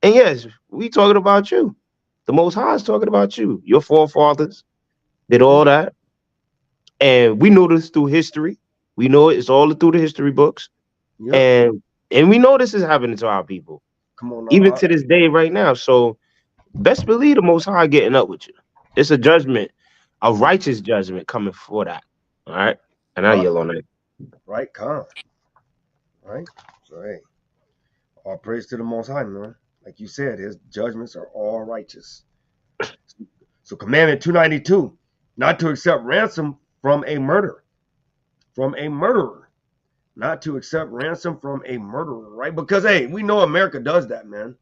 And yes, we talking about you. The Most High is talking about you. Your forefathers did all that. And we know this through history. We know it's all through the history books. Yep. And we know this is happening to our people.
Come on,
even to this day right now. So best believe the Most High getting up with you. It's a judgment, a righteous judgment coming for that. All right. And I yell on it.
Right, come. Right? So hey, all praise to the Most High, man. Like you said, his judgments are all righteous. So commandment 292, not to accept ransom from a murderer. From a murderer. Not to accept ransom from a murderer, right? Because hey, we know America does that, man.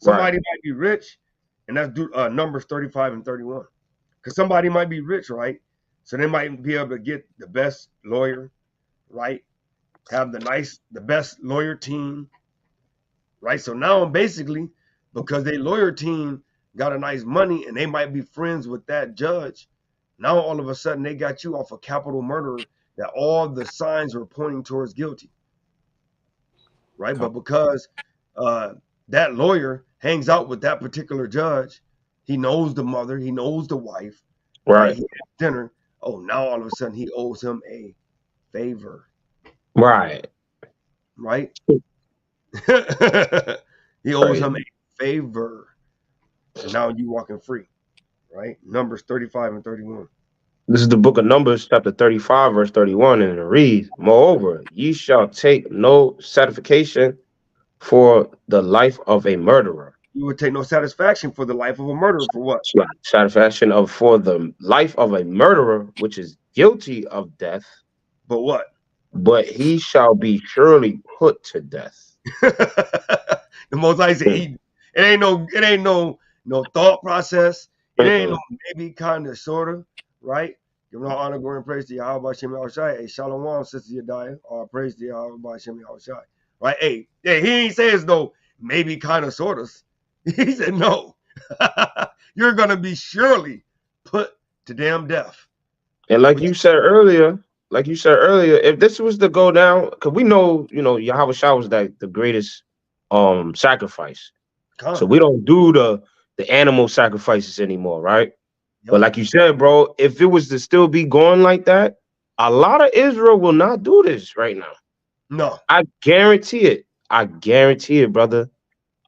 Somebody might be rich, and that's Numbers 35 and 31. Because somebody might be rich, right? So they might be able to get the best lawyer, right? Have the best lawyer team, right? So now basically, because their lawyer team got a nice money and they might be friends with that judge, now all of a sudden they got you off a capital murder that all the signs were pointing towards guilty, right? But because that lawyer hangs out with that particular judge, he knows the mother, he knows the wife, right? He had dinner. Oh, now all of a sudden he owes him a favor.
Right.
He owes him a favor. And now you walking free, right? Numbers 35 and 31.
This is the book of Numbers, chapter 35, verse 31, and it reads, moreover, ye shall take no satisfaction for the life of a murderer.
You would take no satisfaction for the life of a murderer for what?
Satisfaction for the life of a murderer, which is guilty of death.
But what?
But he shall be surely put to death.
The Most High said, it ain't no thought process. It ain't no maybe, kind of, sort of, right? Give all honor, glory, and praise to Yahweh Shem Yahushai. Hey, Shalom, Sister Yediah. All praise to Yahweh Shem Yahushai. Right? Hey, he ain't say as though maybe, kind of, sort of. He said, no. You're going to be surely put to damn death.
And like you said earlier, if this was to go down, because we know, Yahweh Shah was like the greatest sacrifice. So we don't do the animal sacrifices anymore, right? Yep. But like you said, bro, if it was to still be going like that, a lot of Israel will not do this right now.
No.
I guarantee it. I guarantee it, brother.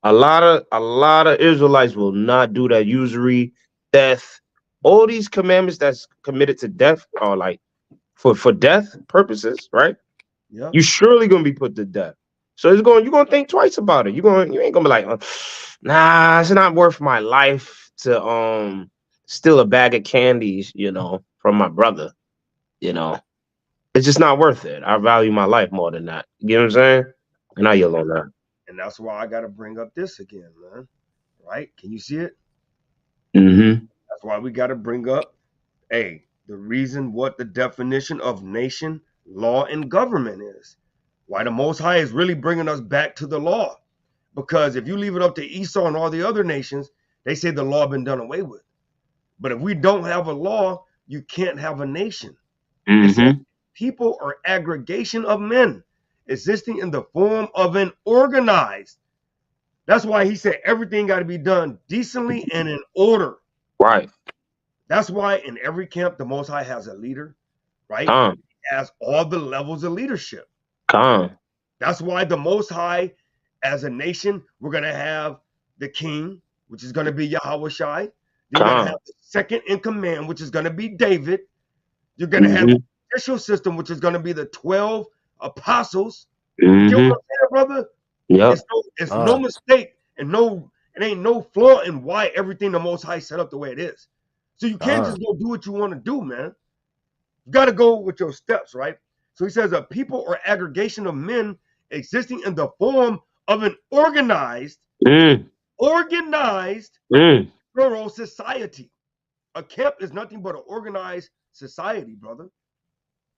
A lot of Israelites will not do that usury, death. All these commandments that's committed to death are like for death purposes, right?
Yeah.
You surely gonna be put to death. So you're gonna think twice about it. You ain't gonna be like, nah, it's not worth my life to steal a bag of candies, from my brother. It's just not worth it. I value my life more than that. You know what I'm saying? And I yell on that.
And that's why I gotta bring up this again, man. Right? Can you see it?
Mm-hmm.
That's why we gotta bring up, the reason what the definition of nation, law, and government is. Why the Most High is really bringing us back to the law. Because if you leave it up to Esau and all the other nations, they say the law been done away with. But if we don't have a law, you can't have a nation.
Mm-hmm.
People are aggregation of men existing in the form of an organized. That's why he said everything got to be done decently and in order.
Right.
That's why in every camp, the Most High has a leader, right? He has all the levels of leadership. That's why the Most High, as a nation, we're going to have the king, which is going to be Yahweh Shai. Then you're going to have the second in command, which is going to be David. You're going to have the judicial system, which is going to be the 12 apostles. You get what I'm saying, brother?
Yep.
It's no mistake and it ain't no flaw in why everything the Most High set up the way it is. So you can't just go do what you want to do, man. You got to go with your steps, right? So he says a people or aggregation of men existing in the form of an organized plural society. A camp is nothing but an organized society, brother.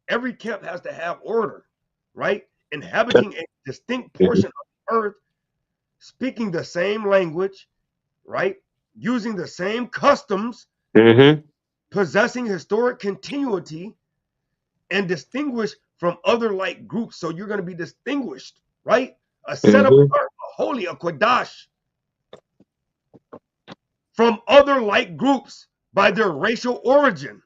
Every camp has to have order, right? Inhabiting a distinct portion of the earth, speaking the same language, right? Using the same customs, possessing historic continuity, and distinguished from other like groups. So you're going to be distinguished, right? A set apart, a holy, a Kodash, from other like groups by their racial origin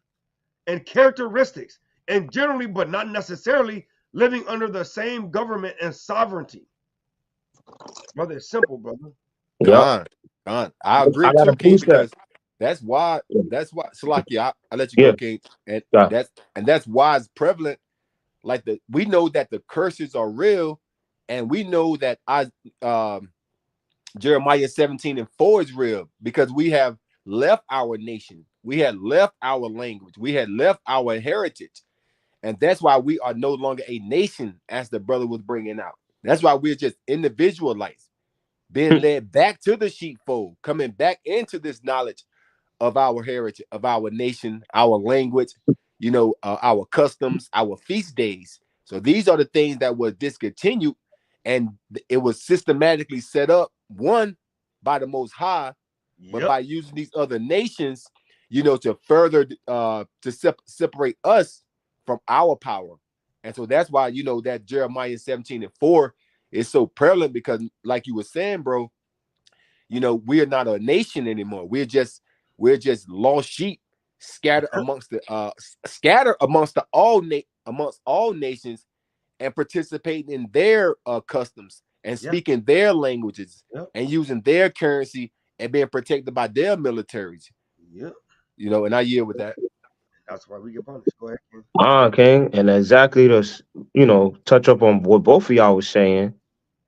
and characteristics, and generally, but not necessarily, living under the same government and sovereignty. Brother, it's simple, brother.
God. I agree too, King, because that's why Salaki, I let you go, King. And that's why it's prevalent. Like we know that the curses are real, and we know that Jeremiah 17:4 is real, because we have left our nation, we had left our language, we had left our heritage, and that's why we are no longer a nation, as the brother was bringing out. That's why we're just individualized, being led back to the sheepfold, coming back into this knowledge of our heritage, of our nation, our language, our customs, our feast days. So these are the things that were discontinued, and it was systematically set up, one, by the Most High, but by using these other nations, to further to separate us from our power. And so that's why that Jeremiah 17:4 is so prevalent, because like you were saying, bro, we are not a nation anymore. We're just lost sheep scattered amongst all nations, and participating in their customs, and speaking their languages, and using their currency, and being protected by their militaries. And I yield with that.
That's why we get punished. Go ahead,
King. And exactly to touch up on what both of y'all was saying.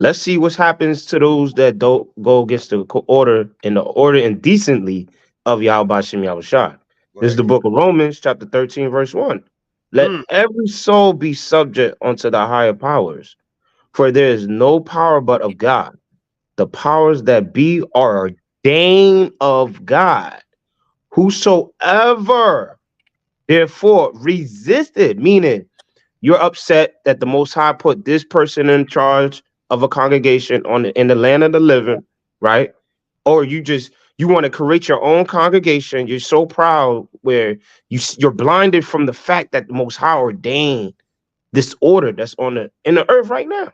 Let's see what happens to those that don't go against the order and decently of Yahweh Shem Yahushua. This is the book of Romans, chapter 13, verse 1. Let every soul be subject unto the higher powers, for there is no power but of God. The powers that be are ordained of God. Whosoever therefore resisted, meaning you're upset that the Most High put this person in charge of a congregation in the land of the living, right? Or you want to create your own congregation. You're so proud where you're blinded from the fact that the Most High ordained this order that's in the earth right now.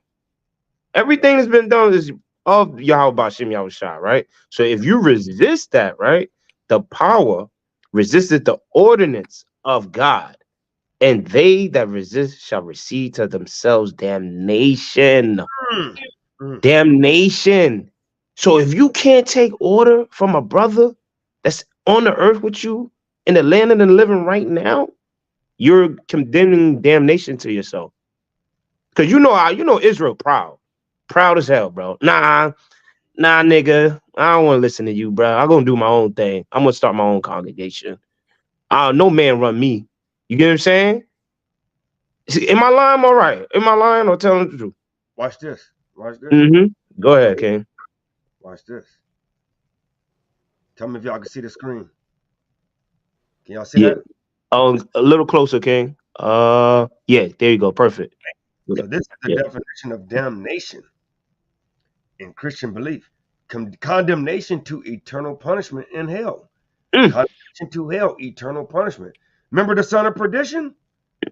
Everything that's been done is of Yahweh Shem Yahushua, right? So if you resist that, right, the power resisted the ordinance of God. And they that resist shall receive to themselves damnation. Damnation. So if you can't take order from a brother that's on the earth with you in the land of the living right now, you're condemning damnation to yourself. Because Israel proud as hell, bro. Nah, nigga, I don't want to listen to you, bro. I'm gonna do my own thing. I'm gonna start my own congregation. No man run me. You get what I'm saying? Am I lying? All right. Am I lying or telling the truth?
Watch this.
Go ahead, King.
Watch this. Tell me if y'all can see the screen. Can y'all see that?
A little closer, King. Yeah, there you go. Perfect.
So this is the definition of damnation in Christian belief. Condemnation to eternal punishment in hell. Condemnation to hell, eternal punishment. Remember the son of perdition?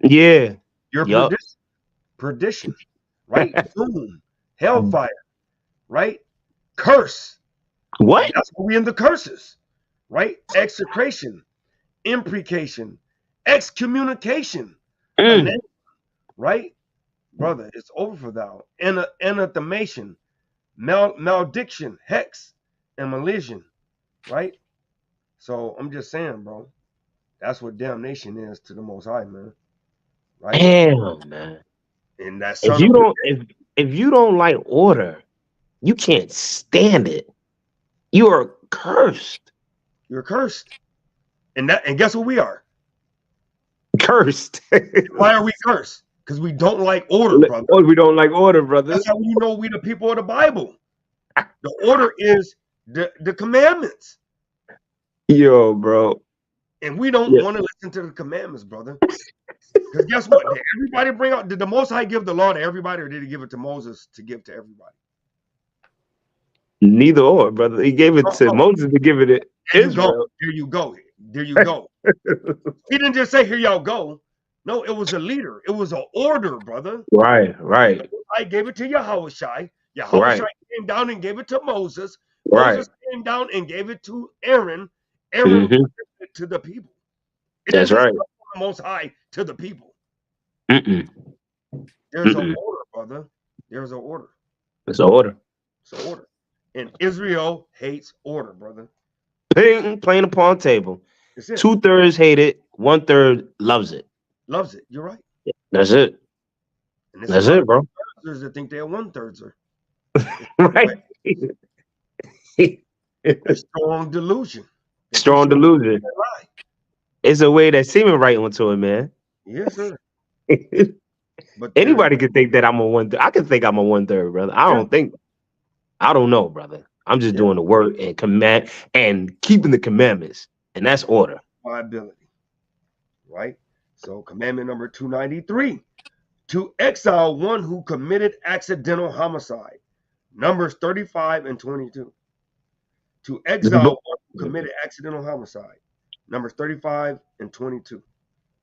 Yeah.
Your perdition, right? Doom, hellfire, right? Curse.
What?
That's why we in the curses, right? Execration, imprecation, excommunication, right? Brother, it's over for thou. Anathemation, malediction, hex, and malediction, right? So I'm just saying, bro, that's what damnation is to the Most High, man. Right?
Damn, man.
And that
If
son
you
of
don't, if you don't like order, you can't stand it. You are cursed.
You're cursed. And guess what we are?
Cursed.
Why are we cursed? Because we don't like order, brother.
Oh, we don't like order, brother.
That's how you know we the people of the Bible. The order is the commandments.
Yo, bro.
And we don't want to listen to the commandments, brother. Because guess what? Did everybody bring out, did the Most High give the law to everybody, or did he give it to Moses to give to everybody?
Neither or, brother. He gave it to Moses to give it to Israel.
There you go. There you go. He didn't just say, here y'all go. No, it was a leader. It was an order, brother.
Right.
I gave it to Yahushai.
Right.
Yahushai came down and gave it to Moses.
Right.
Moses came down and gave it to Aaron. Aaron gave it to the people.
That's right.
The Most High to the people.
There's
an order, brother. There's an order.
It's an order.
It's an order. And Israel hates order, brother.
Plain upon table. 2/3 hate it. 1/3 loves it.
Loves it. You're right.
That's it. That's it, bro.
That think they're 1/3.
Right.
Strong delusion.
Strong delusion. It's a way that seeming right onto it, man.
Yes, sir.
But anybody could think that I'm a 1/3. I can think I'm a 1/3, brother. I don't know, brother. I'm just doing the work and command and keeping the commandments, and that's order.
My ability, right? So commandment number 293, to exile one who committed accidental homicide. Numbers 35 and 22. To exile one who committed accidental homicide. Numbers 35 and 22.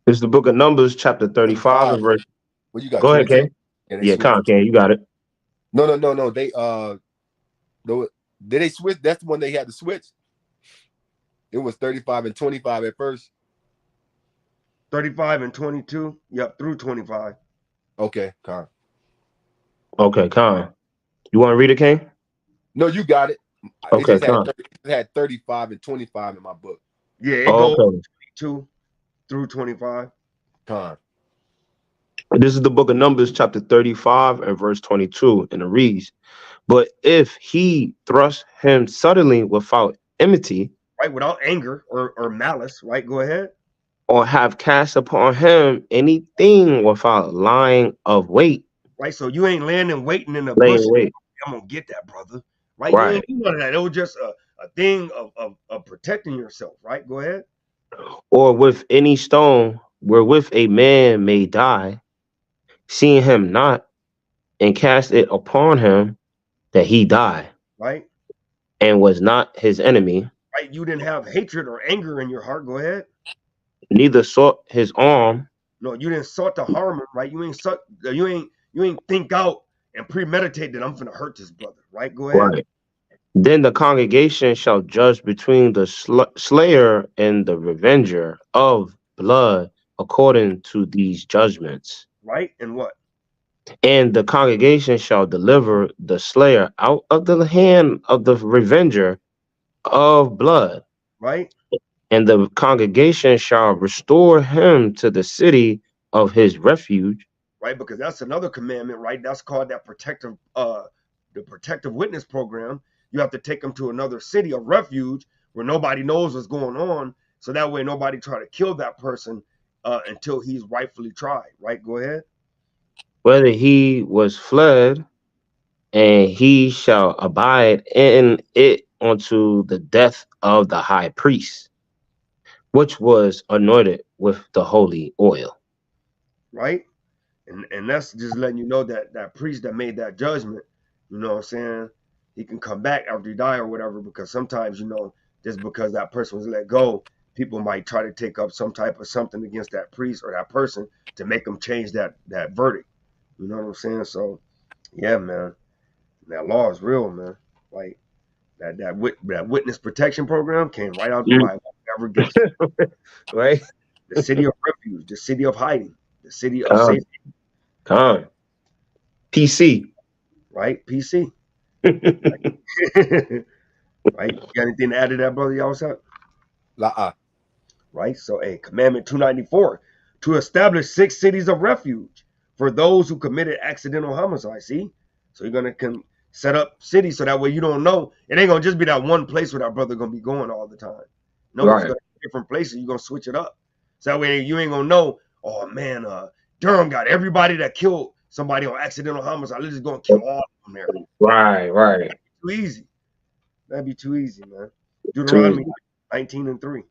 This is the book of Numbers, chapter 35 and verse.
Well, you got.
Go ahead, Kay. Yeah, Kay, you got it.
No. Did they switch? That's the one they had to switch. It was 35 and 25 at first.
35 and 22. Yep, through 25.
Okay, Con.
Okay, Con. You want to read it, Kay?
No, you got it.
Okay,
it had 35 and 25 in my book.
Yeah, it goes 22 through 25.
Con.
This is the book of Numbers, chapter 35 and verse 22, and it reads, but if he thrust him suddenly without enmity,
right, without anger or malice, right, go ahead,
or have cast upon him anything without lying of weight,
right, so you ain't laying and waiting in the bush. I'm gonna get that, brother, right? You ain't do none of that. It was just a thing of protecting yourself, right? Go ahead.
Or with any stone wherewith a man may die, seeing him not, and cast it upon him that he die,
right,
and was not his enemy,
right? You didn't have hatred or anger in your heart. Go ahead.
Neither sought his arm.
No, you didn't sought to harm him, right? You ain't think out and premeditate that I'm gonna hurt this brother, right? Go ahead.
Right. Then the congregation shall judge between the slayer and the revenger of blood according to these judgments.
Right, and what?
And the congregation shall deliver the slayer out of the hand of the revenger of blood.
Right.
And the congregation shall restore him to the city of his refuge.
Right, because that's another commandment, right? That's called that protective, the protective witness program. You have to take them to another city of refuge where nobody knows what's going on, so that way nobody try to kill that person until he's rightfully tried. Right, go ahead.
Whether he was fled, and he shall abide in it unto the death of the high priest, which was anointed with the holy oil.
Right, and that's just letting you know that that priest that made that judgment, you know what I'm saying, he can come back after he die or whatever, because sometimes, you know, just because that person was let go, people might try to take up some type of something against that priest or that person to make them change that verdict. You know what I'm saying? So, yeah, man, that law is real, man. Like that witness protection program came right out of the Bible. Never guessed.
Right?
The city of refuge, the city of hiding, the city of safety.
PC.
Right? PC. Right? You got anything to add to that, brother? Y'all what's up? Right? So, Commandment 294, to establish 6 cities of refuge for those who committed accidental homicide. See? So you're going to set up cities so that way you don't know. It ain't going to just be that one place where that brother going to be going all the time. No, it's going to be different places. You're going to switch it up. So that way you ain't going to know, oh, man, Durham got everybody that killed somebody on accidental homicide. Let's just go and kill all of them there.
Right.
Too easy. That'd be too easy, man. Deuteronomy 19:3.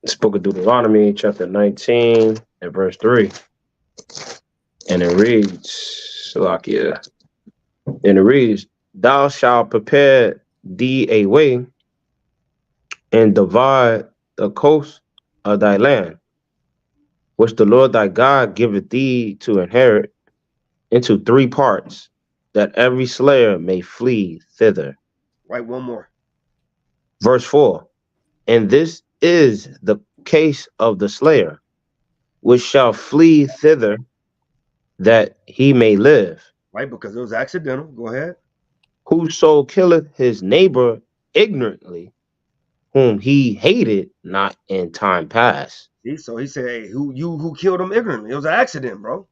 This book of Deuteronomy, chapter 19 and verse 3. And it reads, Salakia. And it reads, thou shalt prepare thee a way and divide the coast of thy land, which the Lord thy God giveth thee to inherit, into 3 parts, that every slayer may flee thither.
Right, one more.
Verse 4. And this is the case of the slayer, which shall flee thither, that he may live.
Right, because it was accidental. Go ahead.
Whoso killeth his neighbor ignorantly, whom he hated not in time past.
See, so he said, hey, who killed him ignorantly? It was an accident, bro.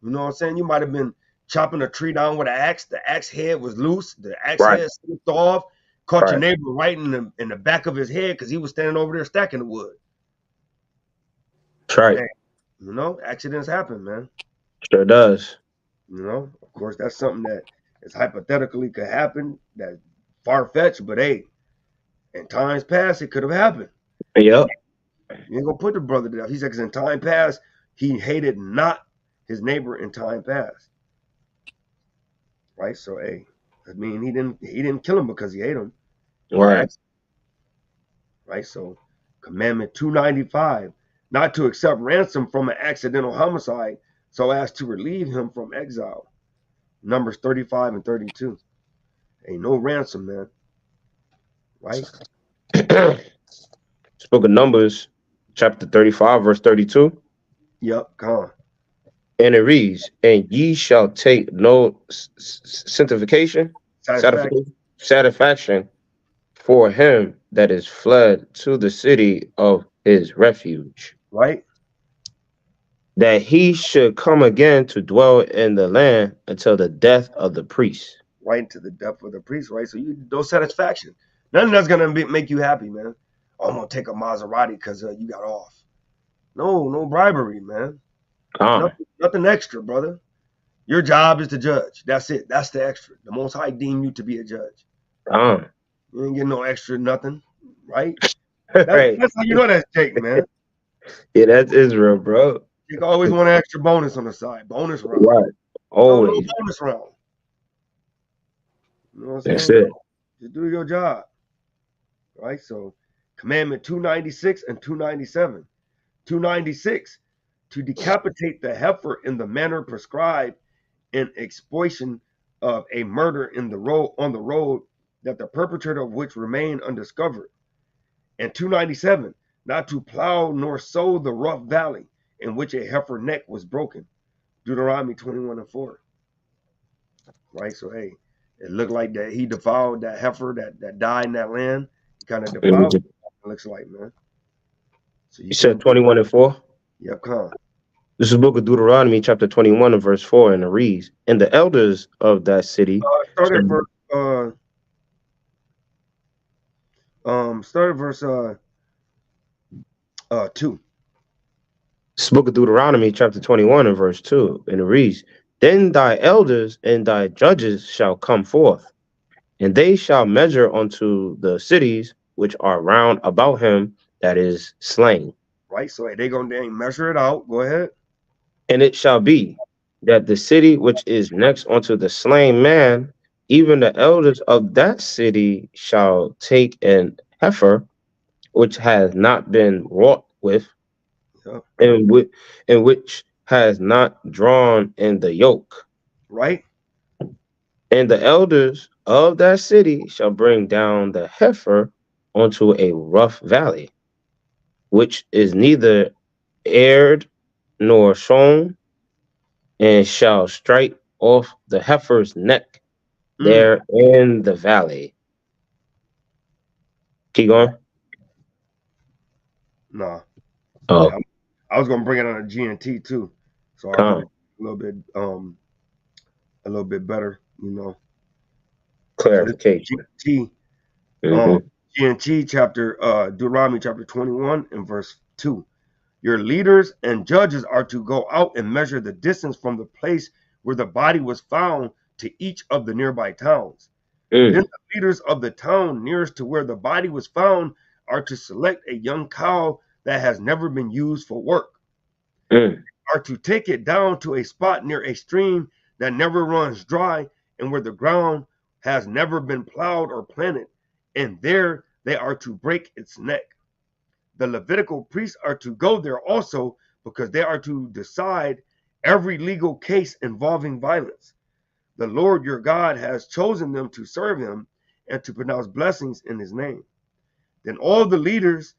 You know what I'm saying? You might have been chopping a tree down with an axe. The axe head was loose. The axe head slipped off. Caught your neighbor right in the back of his head because he was standing over there stacking the wood.
That's right.
Hey, you know, accidents happen, man.
Sure does.
You know, of course, that's something that is hypothetically could happen. That's far-fetched, but hey, in times past, it could have happened.
Yep.
You ain't gonna put the brother to death. He said, because in time past, he hated not his neighbor in time past. Right? So, hey, I mean, he didn't kill him because he ate him.
Right.
Right? So, Commandment 295, not to accept ransom from an accidental homicide so as to relieve him from exile. Numbers 35 and 32. Ain't no ransom, man. Right?
Book of Numbers, chapter 35, verse 32.
Yep, come on.
And it reads, and ye shall take no satisfaction for him that is fled to the city of his refuge.
Right.
That he should come again to dwell in the land until the death of the priest.
Right, into the death of the priest, right? So you no satisfaction. Nothing that's gonna make you happy, man. Oh, I'm gonna take a Maserati because you got off. No bribery, man. Nothing extra, brother. Your job is to judge. That's it. That's the extra. The Most High deemed you to be a judge. You ain't getting no extra nothing, right? That's how you know that's Jake, man.
Yeah, that's Israel, bro.
You always want an extra bonus on the side. Bonus round.
Right. Always.
No bonus round. You know what I'm
That's
saying?
it.
Just do your job. Right? So, Commandment 296 and 297. 296, to decapitate the heifer in the manner prescribed in expiation of a murder on the road that the perpetrator of which remain undiscovered. And 297, not to plow nor sow the rough valley in which a heifer neck was broken. Deuteronomy 21 and 4. Right? So, hey, it looked like that he defiled that heifer that died in that land. He kind of defiled it, looks like, man. So
you said 21 and 4?
Yep, come.
This is the book of Deuteronomy, chapter 21 and verse 4, and it reads, and the elders of that city...
Start at verse 2.
This book of Deuteronomy, chapter 21 and verse 2, and it reads, then thy elders and thy judges shall come forth, and they shall measure unto the cities which are round about him that is slain.
Right, so they gonna measure it out. Go ahead.
And it shall be that the city which is next unto the slain man, even the elders of that city shall take an heifer which has not been wrought with, and which has not drawn in the yoke.
Right.
And the elders of that city shall bring down the heifer onto a rough valley, which is neither aired nor sown, and shall strike off the heifer's neck there in the valley. Keep going.
Nah.
Oh,
I was gonna bring it on a GNT too, so I'll
come.
make it a little bit better, you know. So this
Clarification.
GNT,
Mm-hmm.
GNT chapter Deuteronomy chapter 21 and verse 2. Your leaders and judges are to go out and measure the distance from the place where the body was found to each of the nearby towns. Then the leaders of the town nearest to where the body was found are to select a young cow that has never been used for work. Are to take it down to a spot near a stream that never runs dry and where the ground has never been plowed or planted, and there they are to break its neck. The Levitical priests are to go there also because they are to decide every legal case involving violence. The Lord your God has chosen them to serve him and to pronounce blessings in his name. Then all the leaders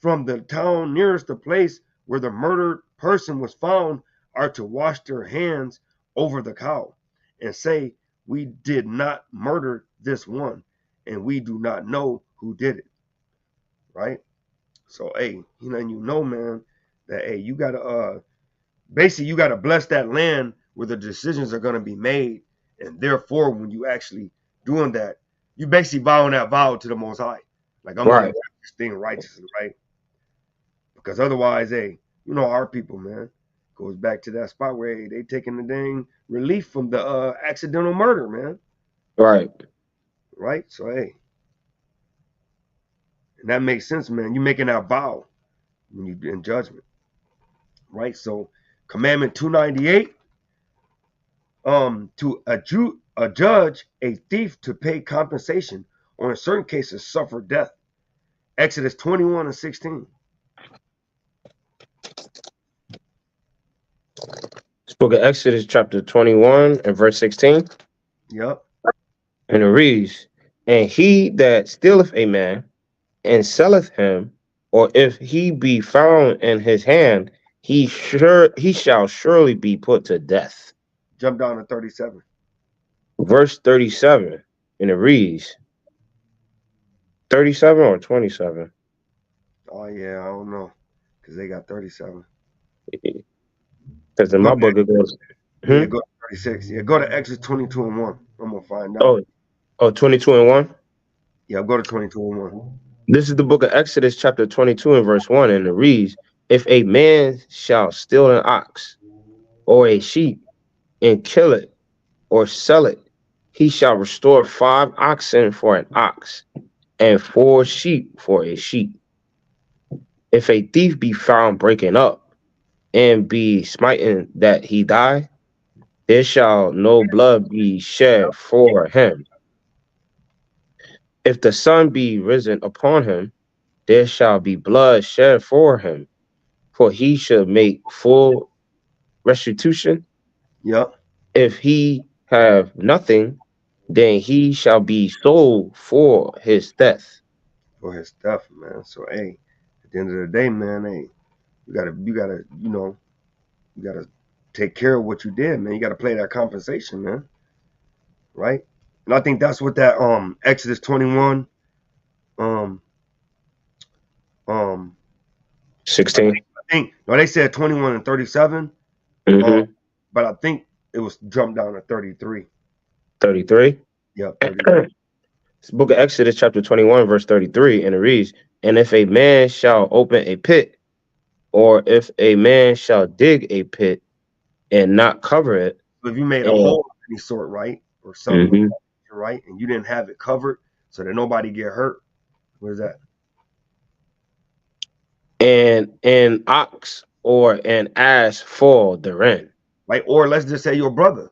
from the town nearest the place where the murdered person was found are to wash their hands over the cow and say, we did not murder this one, and we do not know who did it. Right? So, hey, you know, man, that hey, you gotta basically you gotta bless that land where the decisions are gonna be made, and therefore, when you actually doing that, you basically vowing that vow to the Most High, like I'm gonna do this thing righteously, right? Because otherwise, hey, you know our people, man, goes back to that spot where hey, they taking the dang relief from the accidental murder, man.
Right.
Right. So hey, and that makes sense, man. You making that vow when you in judgment, right? So commandment 298, to adjudge a thief to pay compensation or in certain cases suffer death. Exodus 21 and 16.
This book of Exodus, chapter 21 and verse 16.
Yep.
And it reads, and he that stealeth a man and selleth him, or if he be found in his hand, he shall surely be put to death.
Jump down to 37.
Verse 37, and it reads, 37 or 27?
Oh yeah, I don't know, because they got 37.
Because in my book it goes,
yeah, go to 36. Yeah, go to Exodus 22 and 1. I'm gonna find out.
Oh, 22 and 1?
Yeah, go to 22 and 1.
This is the book of Exodus, chapter 22 and verse 1, and it reads, if a man shall steal an ox or a sheep and kill it or sell it, he shall restore 5 oxen for an ox and 4 sheep for a sheep. If a thief be found breaking up and be smitten that he die, there shall no blood be shed for him. If the sun be risen upon him, there shall be blood shed for him, for he should make full restitution.
Yep.
If he have nothing, then he shall be sold for his death.
For his death, man. So hey, at the end of the day, man, hey, you gotta, you gotta take care of what you did, man. You gotta play that compensation, man. Right? And I think that's what that Exodus 21
16.
I think no, they said 21 and 37. But I think it was jumped down to 33.
33?
Yep, 33.
It's book of Exodus, chapter 21, verse 33, and it reads, and if a man shall open a pit, or if a man shall dig a pit and not cover it.
So if you made a hole of any sort, right? Or something, right? And you didn't have it covered so that nobody get hurt. What is that?
And an ox or an ass fall therein.
Right? Or let's just say your brother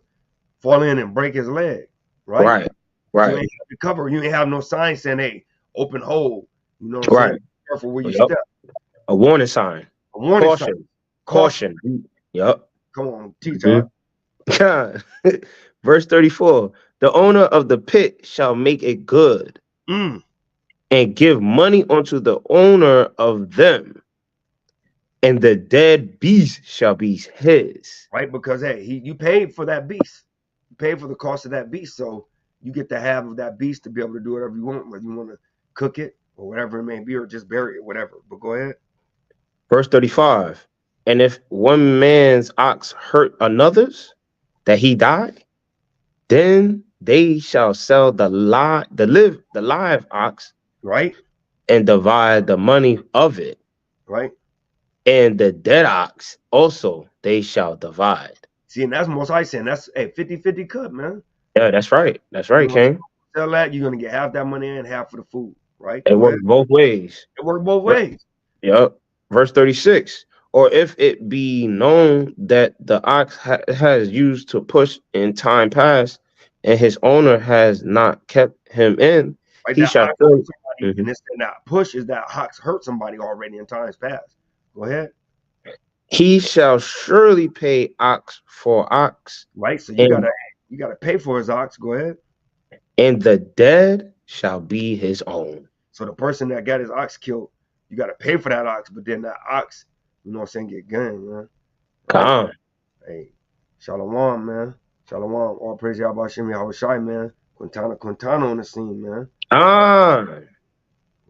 fall in and break his leg. Right?
Right.
You ain't have to cover. You ain't have no sign saying, hey, open hole. You know what I'm saying? Be careful where you step.
A warning sign.
A warning
Caution.
sign.
Caution. Yep.
Come on, teacher.
Verse 34. The owner of the pit shall make it good and give money unto the owner of them, and the dead beast shall be his.
Right? Because hey, you paid for that beast. You paid for the cost of that beast. So you get to have that beast to be able to do whatever you want, whether you want to cook it,
or whatever it may be, or just bury it, whatever. But go ahead.
Verse 35. And if one man's ox hurt another's, that he die, then they shall sell the live ox,
right,
and divide the money of it,
right,
and the dead ox also they shall divide.
See, and that's most I saying that's a 50-50 cut, man.
Yeah, that's right. That's right, King.
Sell that, you're gonna get half that money and half for the food, right?
It works both ways.
It works both ways.
Yep. Verse 36. Or if it be known that the ox has used to push in time past, and his owner has not kept him in,
Right,
he shall surely.
And this and that push is that ox hurt somebody already in times past. Go ahead.
He shall surely pay ox for ox.
Right, so you gotta pay for his ox. Go ahead.
And the dead shall be his own.
So the person that got his ox killed, you gotta pay for that ox, but then that ox, you know what I'm saying, get gunned, man.
Right?
Hey, Shalom, man. Shalom. All praise Yahweh Shem Yahweh Shai, man. Quintana on the scene, man.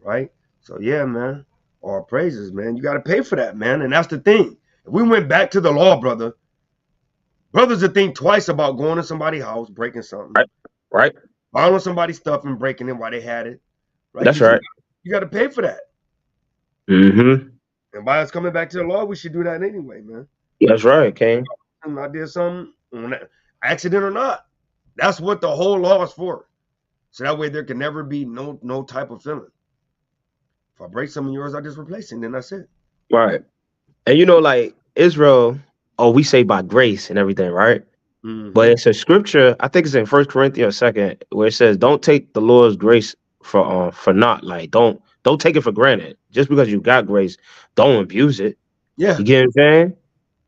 Right? So yeah, man. All praises, man. You gotta pay for that, man. And that's the thing. If we went back to the law, brothers would think twice about going to somebody's house, breaking something.
Right.
Borrowing somebody's stuff and breaking it while they had it. Right?
That's right.
You gotta pay for that.
Mm-hmm.
And by us coming back to the law, we should do that anyway, man.
That's right, King.
I did something, accident or not. That's what the whole law is for. So that way there can never be no type of feeling. If I break some of yours, I just replace it, and then that's it.
Right. And you know, like Israel, we say by grace and everything, right?
Mm-hmm.
But it's a scripture, I think it's in 1 Corinthians 2, where it says, don't take the Lord's grace for naught. Like, don't take it for granted. Just because you got grace, don't abuse it.
Yeah.
You get what I'm saying?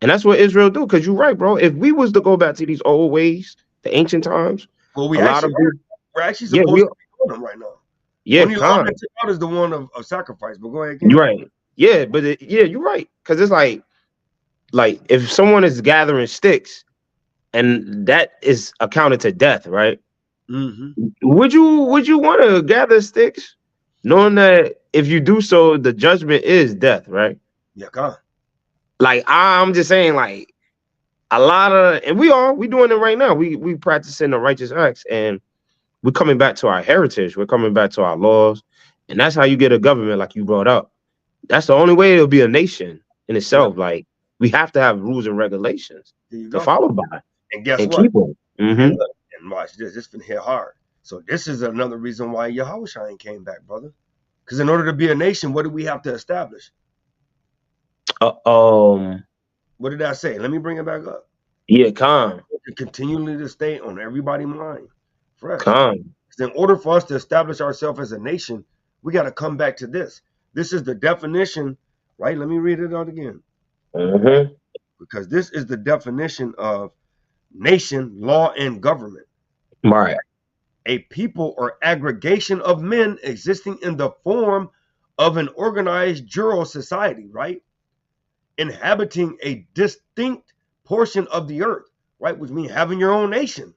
And that's what Israel do, because you're right, bro. If we was to go back to these old ways, the ancient times,
well, we're actually supposed to be doing them right now.
Yeah,
only law that took out is the one of sacrifice. But go ahead.
You're right. Yeah, but you're right. Because it's like if someone is gathering sticks, and that is accounted to death, right?
Mm-hmm.
Would you want to gather sticks, knowing that if you do so, the judgment is death, right?
Yeah, God.
Like I'm just saying, like a lot of, and we doing it right now. We practicing the righteous acts, and we're coming back to our heritage. We're coming back to our laws, and that's how you get a government, like you brought up. That's the only way it'll be a nation in itself. Yeah. Like we have to have rules and regulations to follow by.
And guess what?
Keep them. Mm-hmm.
And watch this. This been hit hard. So this is another reason why Yahushua ain't came back, brother. Because in order to be a nation, what do we have to establish? What did I say? Let me bring it back up.
Yeah, calm.
Continually to stay on everybody's mind. Fresh.
Calm.
In order for us to establish ourselves as a nation, we got to come back to this. This is the definition, right? Let me read it out again.
Mm-hmm.
Because this is the definition of nation, law, and government.
Right.
A people or aggregation of men existing in the form of an organized jural society, right? Inhabiting a distinct portion of the earth, right? Which means having your own nation.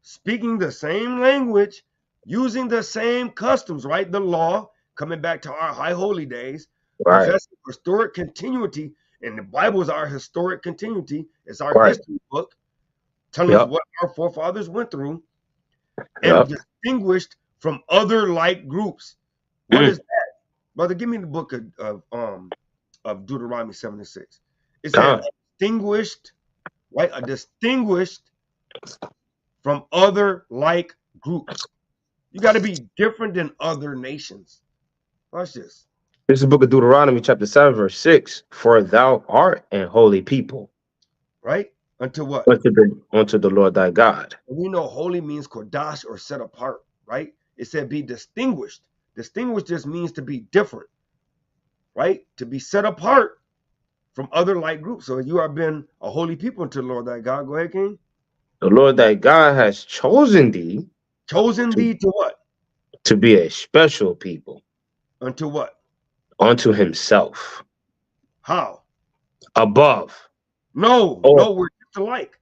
Speaking the same language, using the same customs, right? The law, coming back to our high holy days,
right.
Possessing historic continuity. And the Bible is our historic continuity. It's our history book telling us what our forefathers went through and distinguished from other like groups. What is that? Brother, give me the book of Deuteronomy 7:6. It says distinguished, right? A distinguished from other like groups. You got to be different than other nations. Watch this.
This is the book of Deuteronomy, chapter 7, verse 6. For thou art an holy people.
Right? Unto what?
Unto the Lord thy God.
We know holy means kodash or set apart, right? It said be distinguished. Distinguished just means to be different, right? To be set apart from other like groups. So you have been a holy people unto the Lord thy God. Go ahead, King.
The Lord thy God has chosen thee.
Chosen thee to what?
To be a special people.
Unto what?
Unto himself.
How?
Above.
No, we're just alike.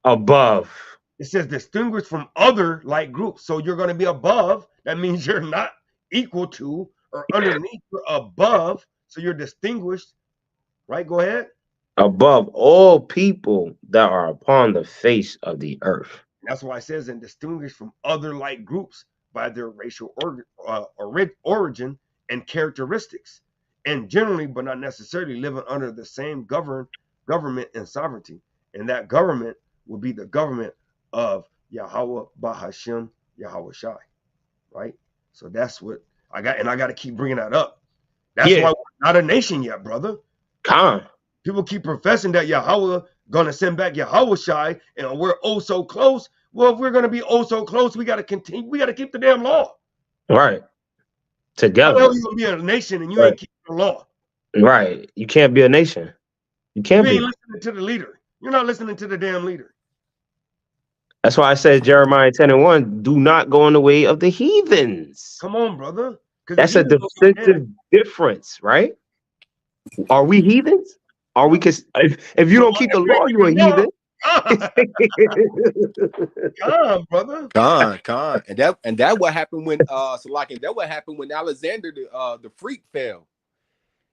Above.
It says distinguished from other like groups. So you're going to be above. That means you're not equal to or underneath or above. So you're distinguished, right? Go ahead.
Above all people that are upon the face of the earth.
That's why it says, and distinguished from other like groups by their racial origin and characteristics, and generally, but not necessarily, living under the same government and sovereignty. And that government will be the government of Yahweh Bahashem Yahweh Shai, right? So that's what I got, and I got to keep bringing that up. That's why we're not a nation yet, brother. People keep professing that Yahweh gonna send back Yahweh Shai, and we're oh so close. Well, if we're gonna be oh so close, we gotta continue. We gotta keep the damn law.
Right. Together.
How the hell you gonna be a nation and you ain't keeping the law?
Right. You can't be a nation. You can't
You
be.
ain't listening to the leader. You're not listening to the damn leader.
That's why I said Jeremiah 10:1, do not go in the way of the heathens.
Come on, brother.
That's a distinctive difference, right? Are we heathens? Are we? If you don't keep the law, you're a heathen.
God, brother.
Con. And that what happened when that what happened when Alexander the freak fell.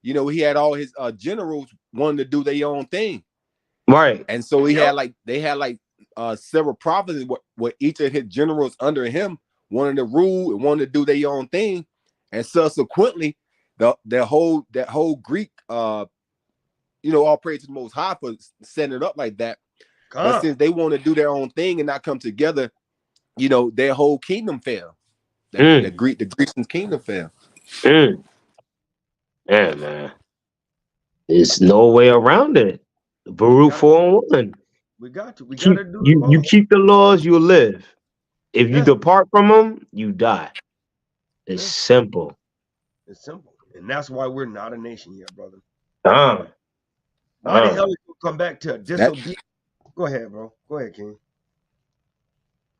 You know, he had all his generals wanting to do their own thing.
Right.
And so they had several provinces where each of his generals under him wanted to rule and wanted to do their own thing. And subsequently, that whole Greek all praise to the Most High for setting it up like that. But since they want to do their own thing and not come together, their whole kingdom fell. The Grecian kingdom fell.
Yeah, man. There's no way around it. Baruch 4:1.
We got to. We got to do the law.
You keep the laws, you'll live. If you depart from them, you die. It's simple.
It's simple. And that's why we're not a nation yet, brother.
Why
the hell did you come back to disobedience? Go ahead, bro. Go ahead, King.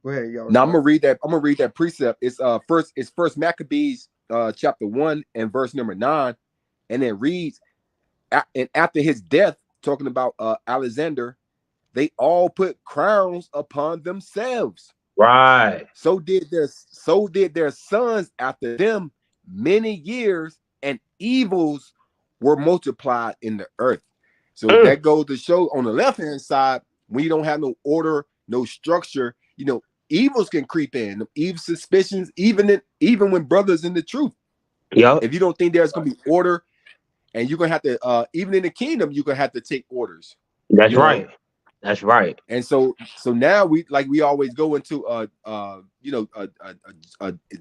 Go ahead, y'all.
Now I'm gonna read that precept. It's first Maccabees chapter 1 and verse number 9, and it reads, and after his death, talking about Alexander, they all put crowns upon themselves.
Right.
So did their sons after them many years, and evils were multiplied in the earth. So that goes to show on the left-hand side, when you don't have no order, no structure, evils can creep in, evil suspicions, even when brothers in the truth.
Yeah.
If you don't think there's gonna be order, and you're gonna have to, even in the kingdom, you're gonna have to take orders.
That's right. That's right.
And so now we always go into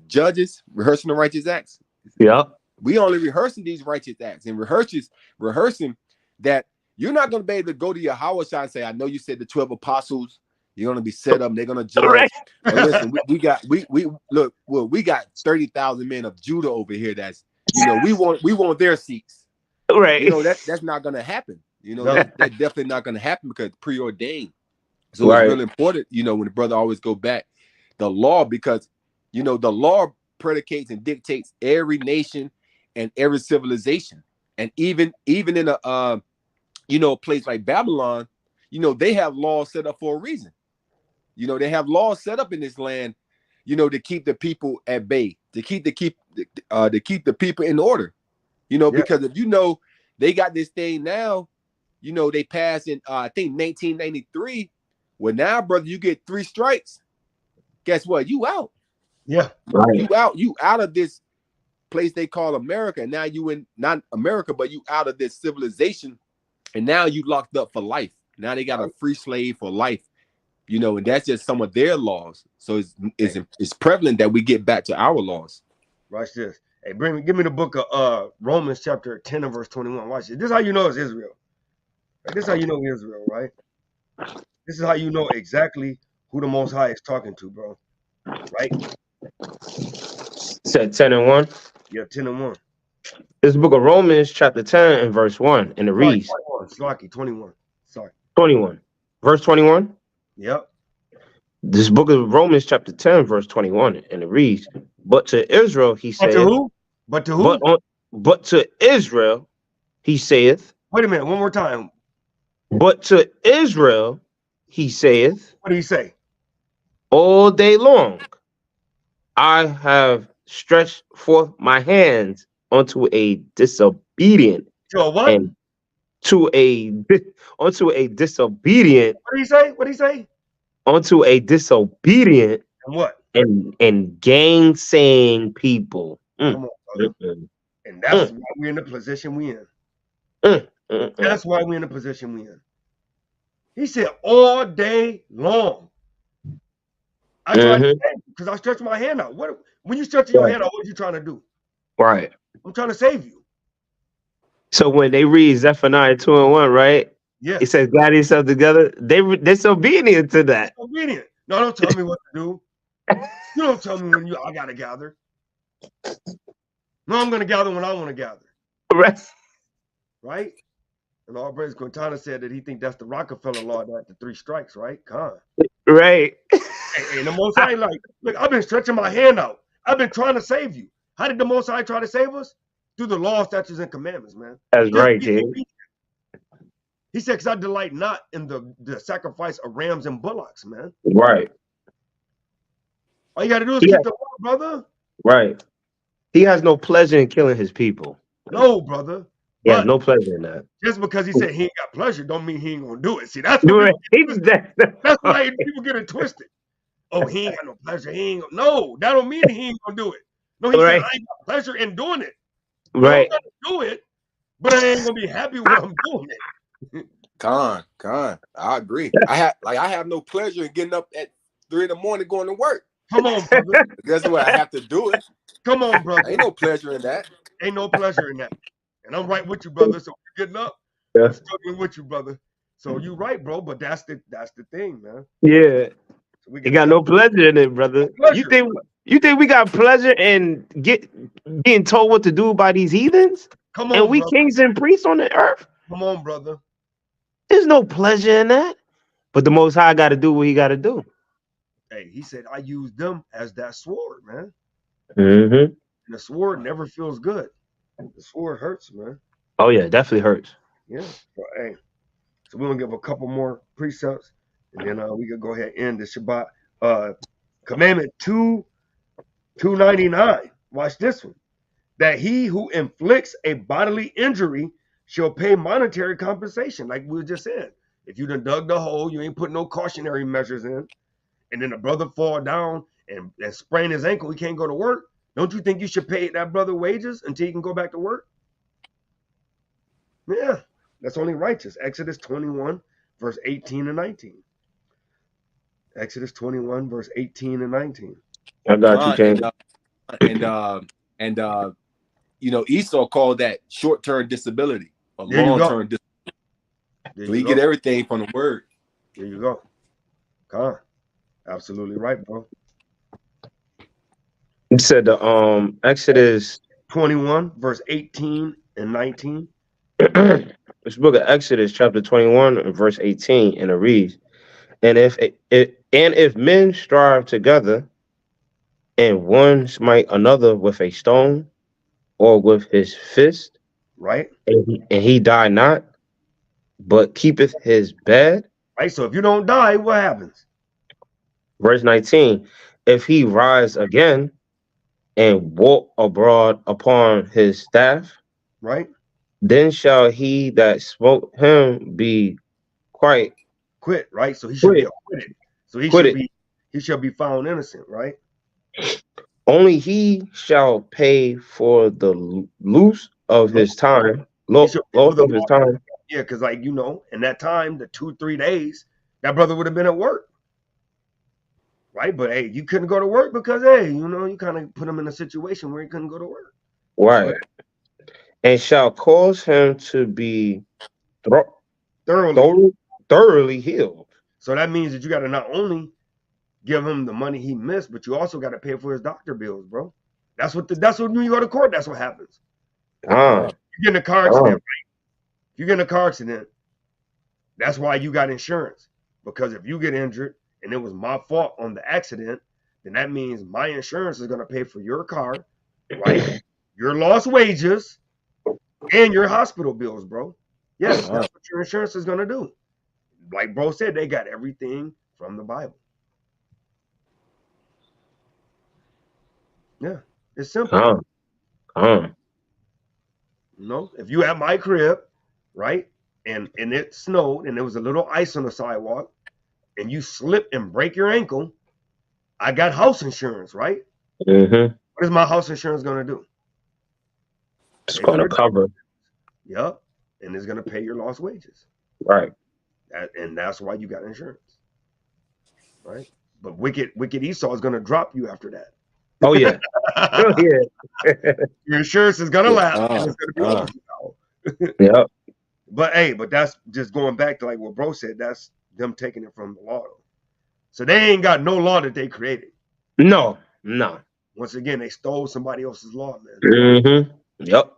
judges rehearsing the righteous acts.
Yeah.
We only rehearsing these righteous acts and rehearsing that you're not going to be able to go to your Howard and say, I know you said the 12 apostles, you're going to be set up, they're going to judge. But listen, we got 30,000 men of Judah over here. That's, we want their seats.
Right.
That's not going to happen. That's definitely not going to happen because it's preordained. So it's really important, when the brother always go back the law, because, the law predicates and dictates every nation and every civilization. And even in a place like Babylon, they have laws set up for a reason. They have laws set up in this land, to keep the people at bay, to keep the people in order. Because if they got this thing now, they passed in I think 1993. Well, now, brother, you get 3 strikes. Guess what? You out.
Yeah.
You out of this place they call America. And now you in not America, but you out of this civilization. And now you locked up for life. Now they got a free slave for life. And that's just some of their laws. So it's prevalent that we get back to our laws.
Watch this. Hey, give me the book of Romans chapter 10 and verse 21. Watch this. This is how you know it's Israel. Right? This is how you know Israel, right? This is how you know exactly who the Most High is talking to, bro. Right?
Said 10 and 1.
Yeah, 10 and 1.
This book of Romans chapter 10 and verse 1, and it reads.
21. Sorry.
21. Verse 21.
Yep.
This book of Romans chapter 10 verse 21, and it reads, but to Israel he saith.
But to who? But to who?
But to Israel he saith.
Wait a minute, one more time.
But to Israel he saith.
What do you say?
All day long I have stretch forth my hands unto a disobedient
To a what?
and to a unto a disobedient
What did he say? What did he say?
unto a disobedient
And what?
and gainsaying people.
Come on, brother. And that's why we're in the position we in. That's why we're in the position we in. He said all day long. I tried to save you because I stretched my hand out. What when you stretch your hand out, what are you trying to do?
Right.
I'm trying to save you.
So when they read Zephaniah 2:1, right?
Yeah.
It says, "Gather yourself together." They're disobedient to that.
Obedient. No, don't tell me what to do. You don't tell me when I gotta gather. No, I'm gonna gather when I want to gather.
Right.
Right? And all praise Quintana said that he think that's the Rockefeller law, that the 3 strikes, right?
Right.
And the Most High, like, look, I've been stretching my hand out. I've been trying to save you. How did the Most High try to save us? Through the law, statutes, and commandments, man.
That's right, Jay.
He said, because I delight not in the sacrifice of rams and bullocks, man.
Right.
All you got to do is keep the law, brother.
Right. He has no pleasure in killing his people.
No, brother.
He has no pleasure in that.
Just because he said he ain't got pleasure, don't mean he ain't gonna do it. See, that's what that's why people get it twisted. Oh, he ain't got no pleasure. He ain't no, that don't mean he ain't gonna do it. No, he said I ain't got pleasure in doing it.
Right.
I'm gonna do it, but I ain't gonna be happy when I'm doing it.
Con, I agree. I have no pleasure in getting up at 3 in the morning going to work.
Come on, brother.
Guess what? I have to do it.
Come on, brother.
Ain't no pleasure in that.
Ain't no pleasure in that. And I'm right with you, brother. So you're getting up.
Yeah.
I'm struggling with you, brother. So you right, bro. But that's the thing, man.
Yeah.
So
you got no pleasure in it, brother. You think we got pleasure in being told what to do by these heathens?
Come on,
and we
brother.
kings and priests on the earth?
Come on, brother.
There's no pleasure in that. But the Most High got to do what he got to do.
Hey, he said, I use them as that sword, man.
Mm-hmm.
And the sword never feels good. The sword hurts, man.
Oh, yeah, it definitely hurts.
Yeah. So, hey, so we're going to give a couple more precepts, and then we can go ahead and end the Shabbat. Commandment 299. Watch this one. That he who inflicts a bodily injury shall pay monetary compensation, like we were just saying. If you done dug the hole, you ain't put no cautionary measures in, and then the brother fall down and sprain his ankle, he can't go to work. Don't you think you should pay that brother wages until he can go back to work? Yeah, that's only righteous. Exodus 21, verse 18 and 19. Exodus 21, verse 18 and 19.
I got you, King.
And you know, Esau called that short-term disability or long-term disability. So you get everything from the word.
There you go. Con. Absolutely right, bro.
You said the Exodus
21, verse 18 and 19.
This book of Exodus, chapter 21, and verse 18, and it reads, and if men strive together, and one smite another with a stone or with his fist,
right,
and he die not, but keepeth his bed.
Right. So if you don't die, what happens?
Verse 19, if he rise again and walk abroad upon his staff,
right,
then shall he that smote him be quit.
Right. So he should be acquitted. So he shall be found innocent, right?
Only he shall pay for the loss of his time. Loss of his time.
Yeah, because like in that time, the 2-3 days, that brother would have been at work. Right, but hey, you couldn't go to work because you kind of put him in a situation where he couldn't go to work.
Right. And shall cause him to be thoroughly healed.
So that means that you got to not only give him the money he missed, but you also got to pay for his doctor bills, bro. That's what when you go to court, that's what happens. You get in a car accident, right? You get in a car accident, that's why you got insurance. Because if you get injured and it was my fault on the accident, then that means my insurance is going to pay for your car, right? Your lost wages and your hospital bills, bro. Yes, that's what your insurance is going to do. Like bro said, they got everything from the Bible. Yeah. It's simple.
Uh,
You know, if you at my crib, right, and it snowed and there was a little ice on the sidewalk, and you slip and break your ankle, I got house insurance, right?
mm-hmm.
What is my house insurance gonna do?
It's
Pay
going
for
to
the
cover.
Yep, and it's gonna pay your lost wages.
Right.
And that's why you got insurance, right? But wicked Esau is gonna drop you after that.
Oh yeah. Oh yeah.
Your insurance is gonna
Yeah.
lapse and it's gonna be over now.
Yep.
But that's just going back to like what bro said. That's them taking it from the law. So they ain't got no law that they created.
No.
Once again, they stole somebody else's law, man.
Mm-hmm. Yep.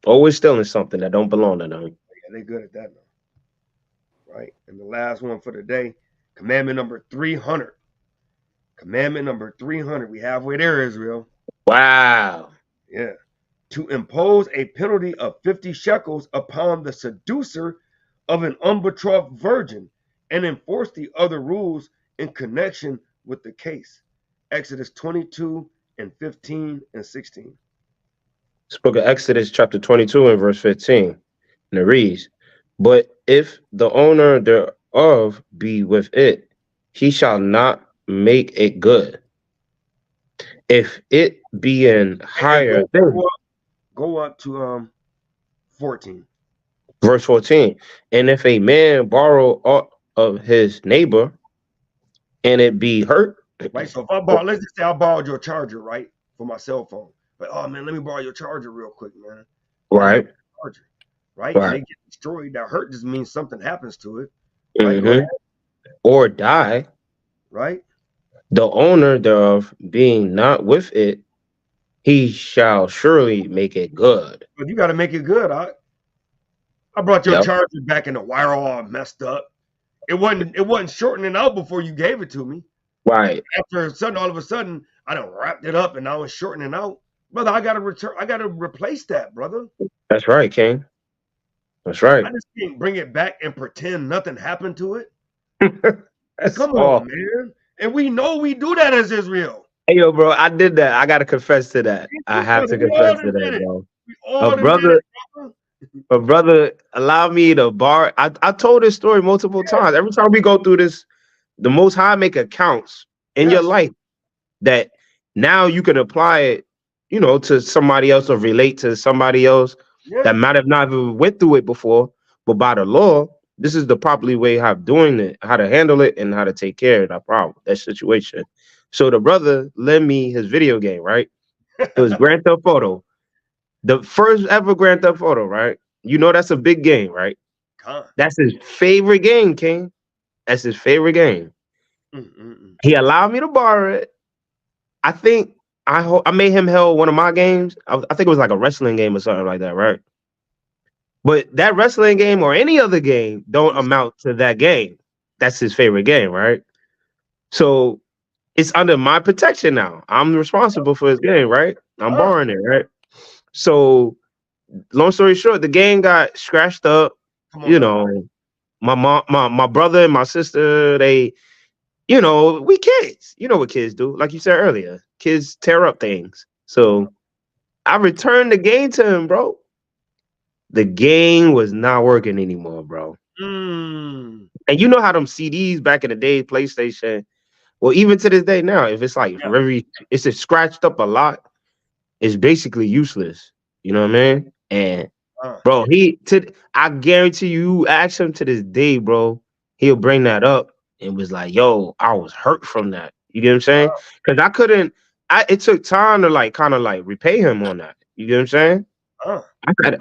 Always stealing something that don't belong to them.
Yeah, they good at that now. Right? And the last one for the day, commandment number 300. Commandment number 300. We halfway there, Israel.
Wow.
Yeah. To impose a penalty of 50 shekels upon the seducer of an unbetrothed virgin and enforce the other rules in connection with the case. Exodus 22 and 15 and 16.
This book of Exodus chapter 22 and verse 15. And it reads, but if the owner thereof be with it, he shall not make it good. If it be in higher thing.
Go up to 14.
Verse 14. And if a man borrow aught of his neighbor and it be hurt.
Right. So if I borrow, let's just say I borrowed your charger, right? For my cell phone. But oh man, let me borrow your charger real quick, man.
Right.
Charger, right? And they get destroyed. That hurt just means something happens to it. Right?
Mm-hmm. Or die.
Right.
The owner thereof being not with it, he shall surely make it good.
But you got to make it good. I brought your charger back and the wire all messed up. It wasn't shortening out before you gave it to me.
Right.
After all of a sudden, I done wrapped it up and now it's shortening out. Brother, I gotta replace that, brother.
That's right, King. That's right.
I just can't bring it back and pretend nothing happened to it.
Come
on, man. And we know we do that as Israel.
Hey, yo, bro, I did that. I gotta confess to that. I have to confess to that, bro. A brother allowed me to borrow. I told this story multiple times. Every time we go through this, the Most High make accounts in your life that now you can apply it, you know, to somebody else or relate to somebody else that might have not even went through it before. But by the law, this is the properly way of doing it, how to handle it, and how to take care of that problem, that situation. So the brother lent me his video game, right? It was Grand Theft Auto. The first ever Grand Theft Auto, right? You know that's a big game, right? That's his favorite game, King. That's his favorite game. He allowed me to borrow it. I think I made him held one of my games. I think it was like a wrestling game or something like that, right? But that wrestling game or any other game don't amount to that game. That's his favorite game, right? So it's under my protection now. I'm responsible for his game, right? I'm borrowing it, right? So long story short, the game got scratched up. You know, my mom, my brother and my sister, they, you know, we kids. You know what kids do. Like you said earlier, kids tear up things. So I returned the game to him, bro. The game was not working anymore, bro. And you know how them CDs back in the day, PlayStation, well, even to this day now, if it's like it's scratched up a lot, it's basically useless. You know what I mean? And bro, I guarantee you ask him to this day, bro, he'll bring that up and was like, yo, I was hurt from that. You get what I'm saying? Because it took time to kind of repay him on that. You get what I'm saying? I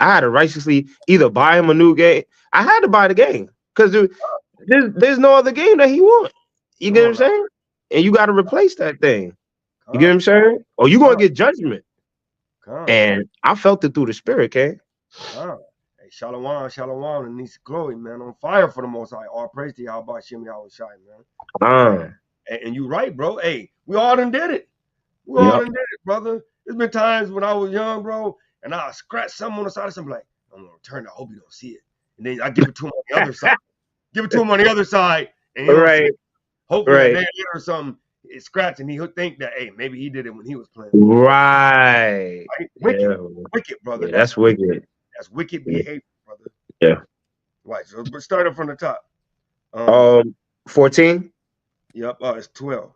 had to righteously either buy him a new game. I had to buy the game because there's no other game that he wants. You get what I'm saying? And you got to replace that thing. You get what I'm saying? Or you gonna get judgment. And I felt it through the spirit, okay?
Hey, Shalom, and Nisa Chloe, man, on fire for the Most High. All praise to Yahweh Shem Yahweh Shai, man. And you right, bro. Hey, we all done did it. We all done did it, brother. There's been times when I was young, bro, and I scratch something on the side of something like, I'm gonna return it. I hope you don't see it. And then I give it to him on the other side. Give it to him on the other side. And he don't see it. Hopefully a day later or something, it's scratching. He'll think that, hey, maybe he did it when he was playing.
Right.
Wicked,
Yeah.
wicked, brother.
Yeah, that's wicked.
That's wicked
Yeah.
behavior, brother.
Yeah.
Right. So we're starting from the top.
14.
Yep. Oh, it's 12.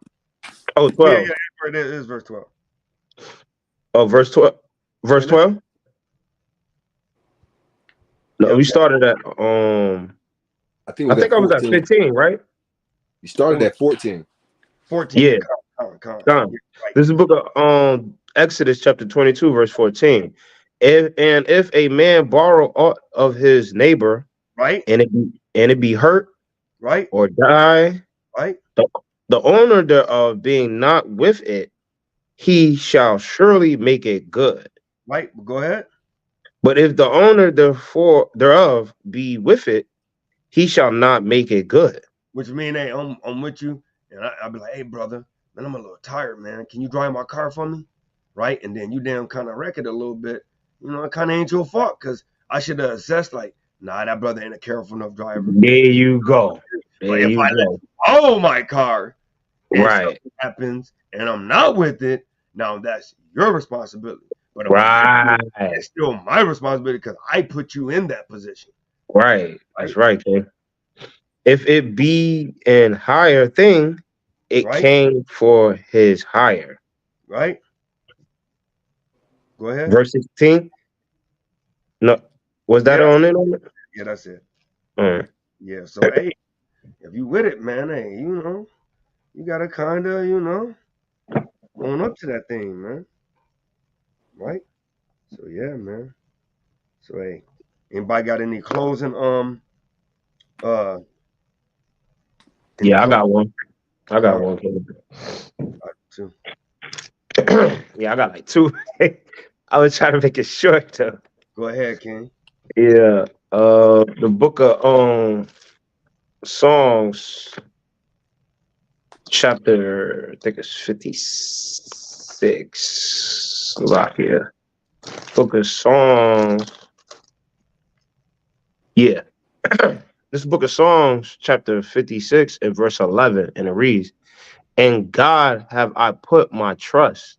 Oh, 12.
Yeah, it is verse 12.
Oh, verse 12. Verse 12. No, we started at
I think I
was at 15, right?
You started at 14.
14.
Yeah.
Come.
This is the book of Exodus chapter 22, verse 14. If a man borrow aught of his neighbor,
right,
and it be hurt,
right,
or die,
right,
the owner thereof being not with it, he shall surely make it good.
Right. Go ahead.
But if the owner thereof be with it, he shall not make it good.
Which mean, hey, I'm with you, and I'll be like, hey, brother, man, I'm a little tired, man. Can you drive my car for me? Right? And then you damn kind of wreck it a little bit. You know, it kind of ain't your fault, because I should have assessed, like, nah, that brother ain't a careful enough driver.
There you go.
But if I let you borrow my car, and something happens, and I'm not with it, now that's your responsibility. But it's still my responsibility because I put you in that position.
Right. That's right, King. If it be an higher thing, it came for his hire.
Right. Go ahead.
Verse 16. No, was that on it?
Yeah, that's it.
Yeah.
So hey, if you with it, man, hey, you know, you gotta kinda, you know, own up to that thing, man. Right? So yeah, man. So hey, anybody got any closing
yeah, I got one. I got one.
Two.
Yeah, I got like two. I was trying to make it short though.
Go ahead, King.
Yeah. The book of Songs, chapter, I think it's 56. Right here. Book of Songs. Yeah. This book of Songs, chapter 56 and verse 11, and it reads, "In God have I put my trust.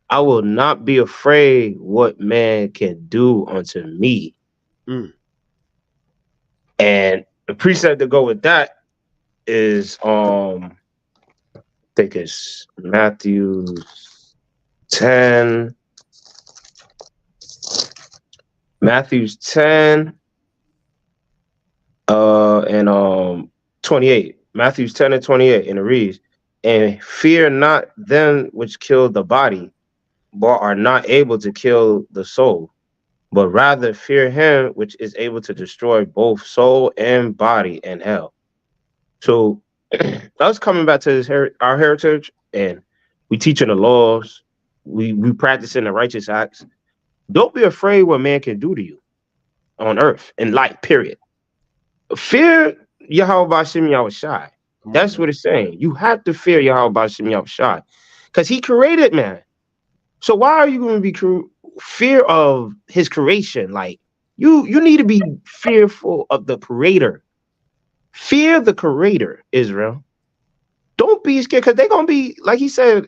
I will not be afraid what man can do unto me." And the precept to go with that is I think it's Matthew 10. Matthew's 10 and 28. Matthew's 10 and 28, and it reads, "And fear not them which kill the body, but are not able to kill the soul, but rather fear him which is able to destroy both soul and body in hell." So us coming back to our heritage, and we teaching the laws, we practicing the righteous acts. Don't be afraid what man can do to you on earth in life, period. Fear Yahweh Bashim Yahushai. That's what it's saying. You have to fear Yahweh Bashim Yahushai, because he created man. So why are you going to be fear of his creation? Like you need to be fearful of the creator. Fear the creator, Israel. Don't be scared, because they're gonna be, like he said.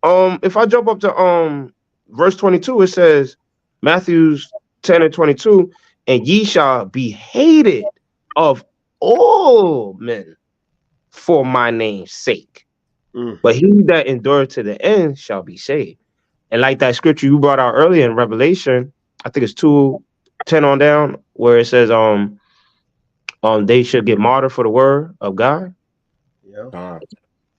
If I jump up to verse 22, it says, Matthew's 10 and 22, "And ye shall be hated of all men for my name's sake. But he that endureth to the end shall be saved." And like that scripture you brought out earlier in Revelation, I think it's 2:10 on down, where it says they should get martyred for the word of God.
Yeah.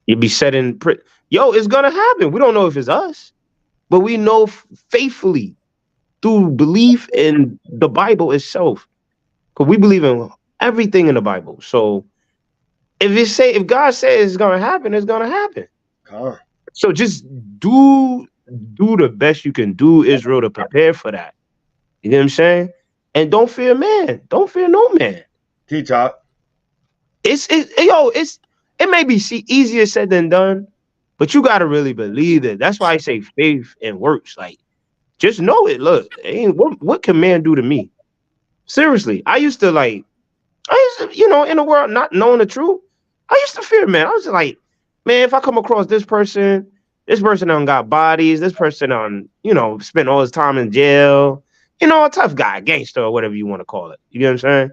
You'll be set in prison. Yo, it's gonna happen. We don't know if it's us, but we know faithfully through belief in the Bible itself, because we believe in everything in the Bible. So if God says it's gonna happen, it's gonna happen. So just do the best you can do, Israel, to prepare for that. You know what I'm saying? And don't fear man. Don't fear no man.
Teach out.
It may be easier said than done, but you gotta really believe it. That's why I say faith and works. Like, just know it. Look, what can man do to me? Seriously, I used to, in the world not knowing the truth, I used to fear man. I was like, man, if I come across this person done got bodies, this person on, spent all his time in jail, a tough guy, gangster, or whatever you want to call it. You get what I'm saying?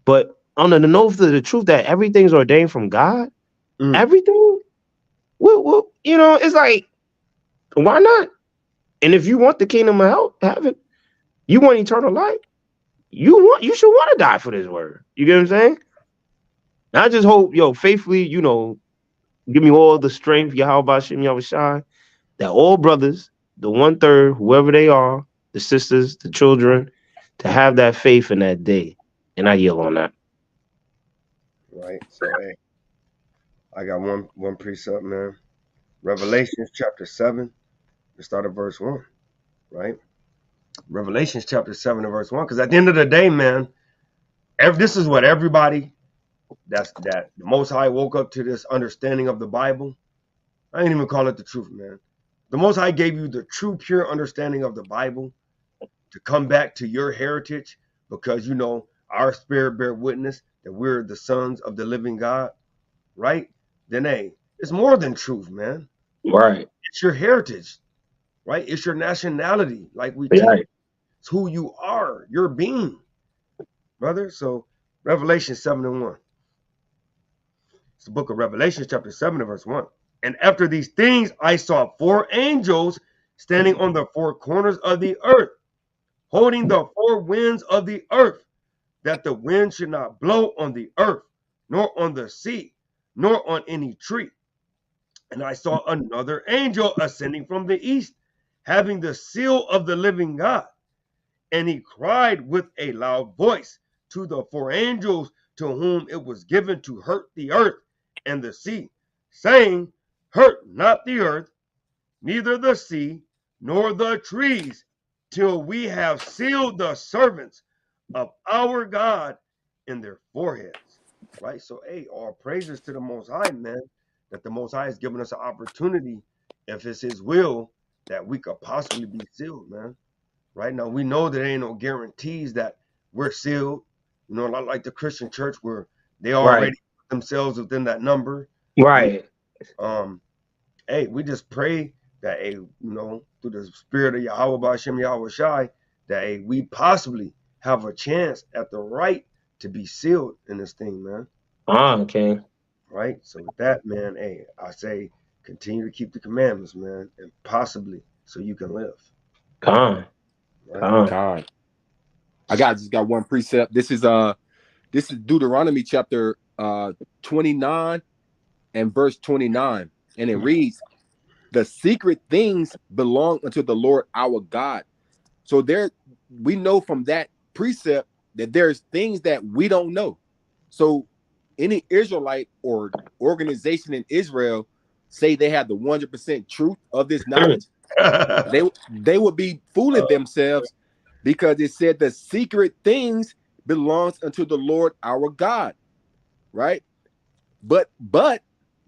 But on the note of the truth that everything's ordained from God, everything, well, it's like, why not? And if you want the kingdom of heaven, you want eternal life, you should want to die for this word. You get what I'm saying? And I just hope, faithfully, give me all the strength, Yahweh Shem Yahushai, that all brothers, the 1/3, whoever they are, the sisters, the children, to have that faith in that day. And I yield on that.
Right. So, hey, I got one precept, man. Revelations chapter 7, let's start at verse 1, right? Revelations chapter 7 and verse 1, because at the end of the day, man, this is what everybody that the Most High woke up to this understanding of the Bible. I ain't even call it the truth, man. The Most High gave you the true, pure understanding of the Bible to come back to your heritage, because our spirit bear witness that we're the sons of the living God, right? Then, hey, it's more than truth, man.
Right.
It's your heritage, right? It's your nationality, like we
Yeah.
teach. It's who you are, your being, brother. So, Revelation 7 and 1. It's the book of Revelation, chapter 7 and verse 1. And after these things, I saw 4 angels standing on the 4 corners of the earth, holding the 4 winds of the earth, that the wind should not blow on the earth, nor on the sea, nor on any tree. And I saw another angel ascending from the east, having the seal of the living God. And he cried with a loud voice to the 4 angels to whom it was given to hurt the earth and the sea, saying, hurt not the earth, neither the sea, nor the trees, till we have sealed the servants of our God in their foreheads. Right? So, hey, all praises to the Most High, man, that the Most High has given us an opportunity, if it's his will, that we could possibly be sealed, man. Right? Now, we know there ain't no guarantees that we're sealed, not like the Christian church where they already put themselves within that number.
Right.
Hey, we just pray that, through the spirit of Yahweh B'Shem Yahweh Shai, that we possibly have a chance at the right to be sealed in this thing, man.
Okay.
Right? So with that, man, hey, I say continue to keep the commandments, man, and possibly so you can live.
Con.
I just got one precept. This is Deuteronomy chapter 29 and verse 29. And it reads, the secret things belong unto the Lord our God. So we know from that precept that there's things that we don't know. So any Israelite or organization in Israel say they have the 100% truth of this knowledge, they would be fooling themselves, because it said the secret things belongs unto the Lord our God, right? But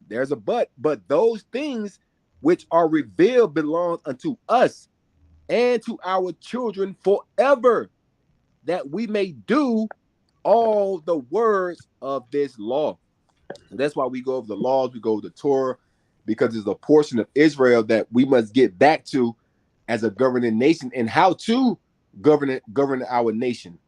there's a but those things which are revealed belong unto us and to our children forever, that we may do all the words of this law. So that's why we go over the laws, we go over the Torah, because there's a portion of Israel that we must get back to as a governing nation, and how to govern our nation.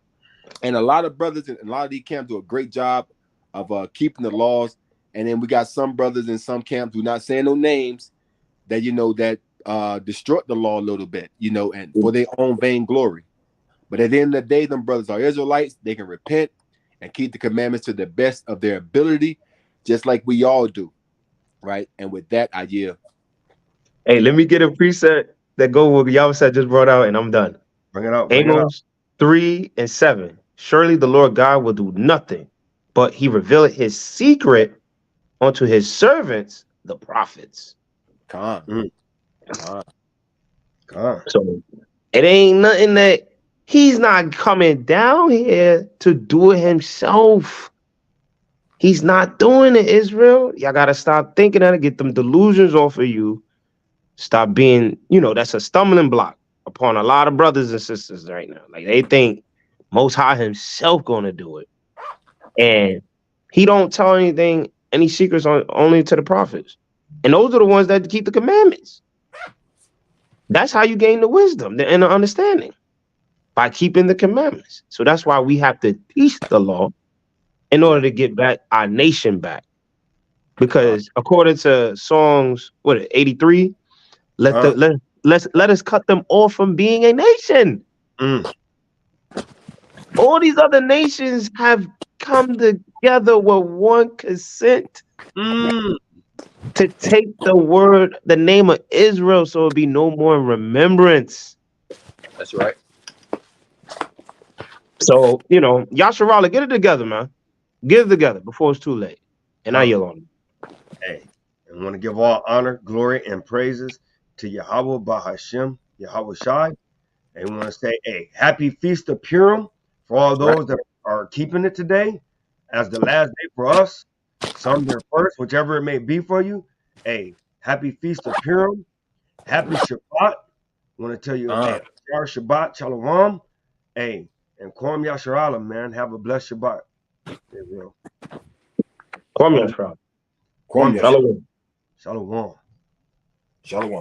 And a lot of brothers and a lot of these camps do a great job of keeping the laws. And then we got some brothers in some camps, do not say no names, that that distort the law a little bit, and for their own vain glory. But at the end of the day, them brothers are Israelites. They can repent and keep the commandments to the best of their ability, just like we all do, right? And with that, I yield.
Hey, let me get a preset that go with y'all said just brought out, and I'm done.
Bring it up.
Amos 3 and 7. Surely the Lord God will do nothing, but he revealed his secret unto his servants, the prophets.
Con.
So it ain't nothing that he's not coming down here to do it himself. He's not doing it, Israel. Y'all got to stop thinking that, get them delusions off of you. Stop being, that's a stumbling block upon a lot of brothers and sisters right now. Like, they think Most High himself going to do it. And he don't tell anything any secrets only to the prophets. And those are the ones that keep the commandments. That's how you gain the wisdom and the understanding, by keeping the commandments. So that's why we have to teach the law in order to get back our nation back. Because according to Psalms 83, let us cut them off from being a nation. All these other nations have come together with one consent to take the name of Israel, so it'll be no more in remembrance.
That's right.
So, Yasharala, get it together, man. Get it together before it's too late. And I yell on him.
Hey, I want to give all honor, glory, and praises to Yahweh Bahashem, Yahweh Shai. And we want to say, hey, happy Feast of Purim for all those that are keeping it today as the last day for us. Some their first, whichever it may be for you. Hey, happy Feast of Purim. Happy Shabbat. I want to tell you, hey, Shabbat, Shalom. Hey, and Kwam Yasharala, man. Have a blessed Shabbat. Kwam
Yasharala.
Kwam Yasharala.
Shalom.
Shalom.